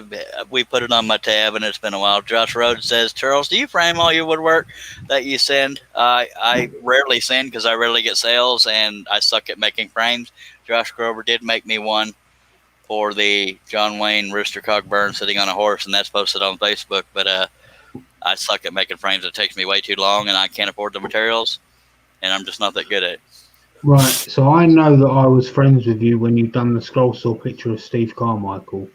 we put it on my tab, and it's been a while. Josh Rhodes says, Charles, do you frame all your woodwork that you send? I rarely send because I rarely get sales, and I suck at making frames. Josh Grover did make me one for the John Wayne Rooster Cogburn sitting on a horse, and that's posted on Facebook. But I suck at making frames. It takes me way too long, and I can't afford the materials, and I'm just not that good at it. Right, so I know that I was friends with you when you've done the scroll saw picture of Steve Carmichael.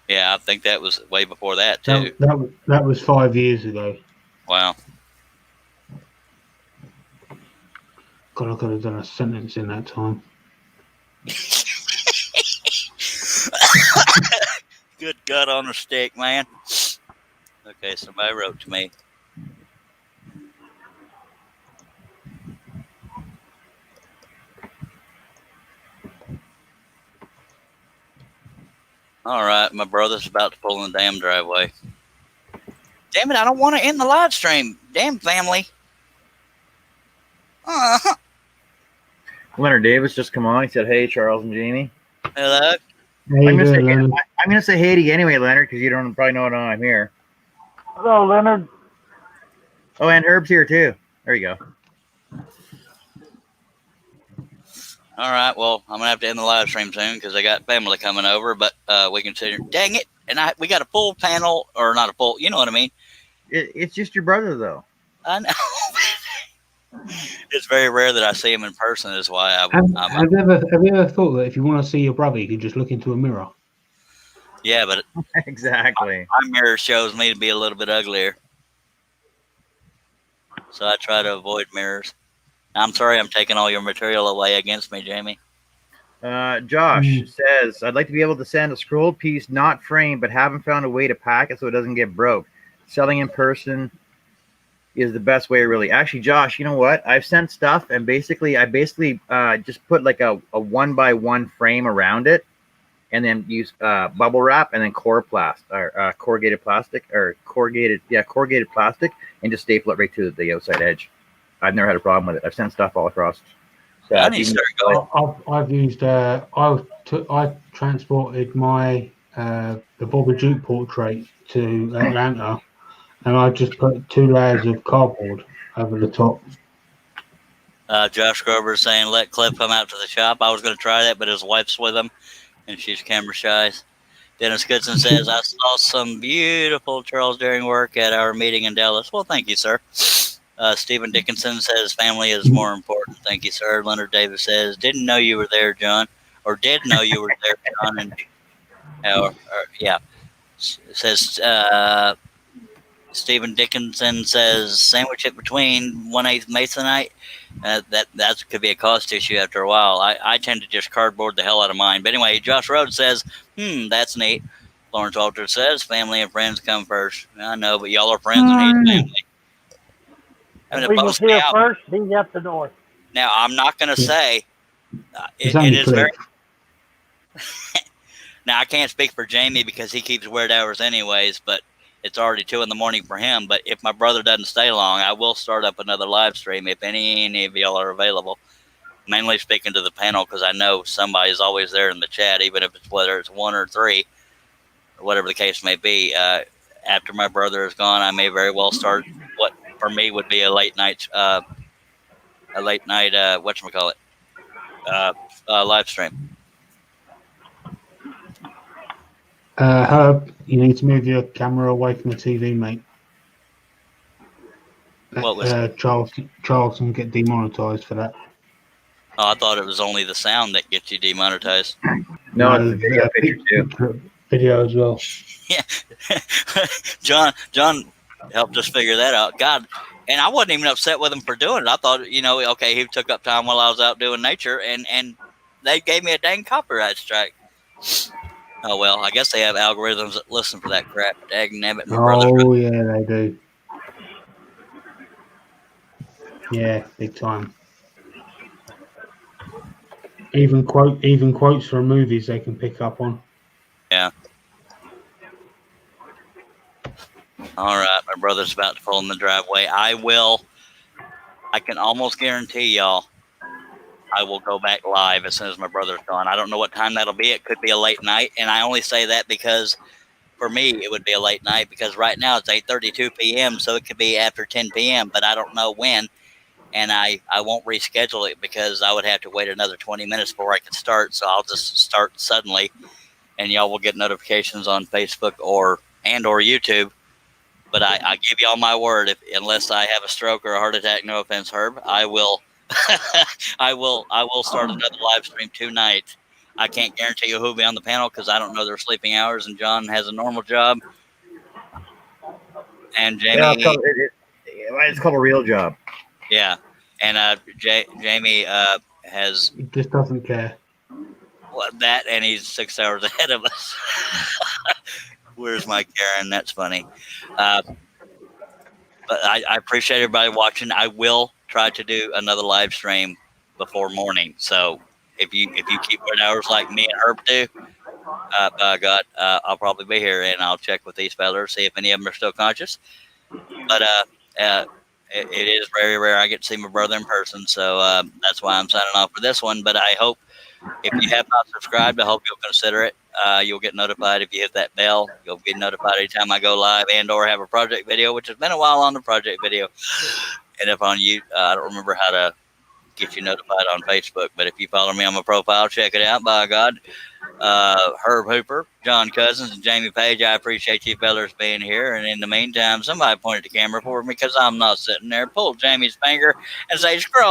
Yeah, I think that was way before that, too. That was 5 years ago. Wow. God, I could have done a sentence in that time. Good gut on a stick, man. Okay, somebody wrote to me. All right, my brother's about to pull in the damn driveway. Damn it, I don't want to end the live stream. Damn family. Leonard Davis just come on. He said, "Hey, Charles and Jamie." Hello. I'm gonna say hey to you anyway, Leonard, because you don't probably know I'm here. Hello, Leonard. Oh, and Herb's here too. There you go. All right, well, I'm gonna have to end the live stream soon because I got family coming over. But we can sit here. Dang it! And we got a full panel, or not a full. You know what I mean? It's just your brother, though. I know. It's very rare that I see him in person. Is why have you ever thought that if you want to see your brother, you could just look into a mirror? Yeah, but exactly. My mirror shows me to be a little bit uglier, so I try to avoid mirrors. I'm sorry, I'm taking all your material away against me, Jamie. Josh says, "I'd like to be able to send a scrolled piece, not framed, but haven't found a way to pack it so it doesn't get broke. Selling in person is the best way, really." Actually, Josh, you know what? I've sent stuff, and I just put like a 1x1 frame around it, and then use bubble wrap and then corrugated plastic, and just staple it right to the outside edge. I've never had a problem with it. I've sent stuff all across. So I've used. I transported my the Bobby Duke portrait to Atlanta, and I just put 2 layers of cardboard over the top. Josh Grover is saying, "Let Cliff come out to the shop." I was going to try that, but his wife's with him, and she's camera shy. Dennis Goodson says, "I saw some beautiful Charles Daring work at our meeting in Dallas." Well, thank you, sir. Stephen Dickinson says, "Family is more important." Thank you, sir. Leonard Davis says, "Didn't know you were there, John," or "Did know you were there, John." And yeah, it says Stephen Dickinson says, "Sandwich it between 1/8 Masonite." That could be a cost issue after a while. I tend to just cardboard the hell out of mine. But anyway, Josh Rhodes says, "That's neat." Lawrence Walter says, "Family and friends come first." I know, but y'all are friends and he's family. If we was here first, he's at the door. Now, I'm not going to say it is clear. very. Now, I can't speak for Jamie because he keeps weird hours anyways, but it's already 2 a.m. for him. But if my brother doesn't stay long, I will start up another live stream if any of y'all are available. Mainly speaking to the panel because I know somebody's always there in the chat, even if it's whether it's 1 or 3 or whatever the case may be. After my brother is gone, I may very well start what for me would be a late night whatchamacallit, live stream. Herb, you need to move your camera away from the TV, mate. What was Charles can get demonetized for that. Oh, I thought it was only the sound that gets you demonetized. No, it's the video picture too. Video as well. Yeah. John helped us figure that out. God, and I wasn't even upset with him for doing it. I thought, okay, he took up time while I was out doing nature, and they gave me a dang copyright strike. Oh, well, I guess they have algorithms that listen for that crap. Dagnabbit, my brother. Oh, yeah, they do. Yeah, big time. Even quotes from movies they can pick up on. Yeah. All right, my brother's about to pull in the driveway. I can almost guarantee y'all I will go back live as soon as my brother's gone. I don't know what time that'll be. It could be a late night, and I only say that because for me it would be a late night because right now it's 8:32 p.m., so it could be after 10 p.m., but I don't know when. and I won't reschedule it because I would have to wait another 20 minutes before I could start. So I'll just start suddenly, and y'all will get notifications on Facebook or YouTube. But I give y'all my word, unless I have a stroke or a heart attack, no offense, Herb, I will I will start another live stream tonight. I can't guarantee you who'll be on the panel because I don't know their sleeping hours, and John has a normal job. And Jamie, Yeah, it's called a real job. yeah, and Jamie has He just doesn't care. that, and he's 6 hours ahead of us. Where's my Karen? That's funny. But I appreciate everybody watching. I will try to do another live stream before morning. So if you keep good hours like me and Herb do, by God, I'll probably be here, and I'll check with these fellas, see if any of them are still conscious. But it is very rare I get to see my brother in person, so that's why I'm signing off for this one. But I hope, if you have not subscribed, I hope you'll consider it. You'll get notified if you hit that bell. You'll be notified anytime I go live and/or have a project video, which has been a while on the project video. And if on you, I don't remember how to get you notified on Facebook, but if you follow me on my profile, check it out. By God, Herb Hooper, John Cousins, and Jamie Page, I appreciate you fellas being here. And in the meantime, somebody pointed the camera for me because I'm not sitting there. Pull Jamie's finger and say, scroll.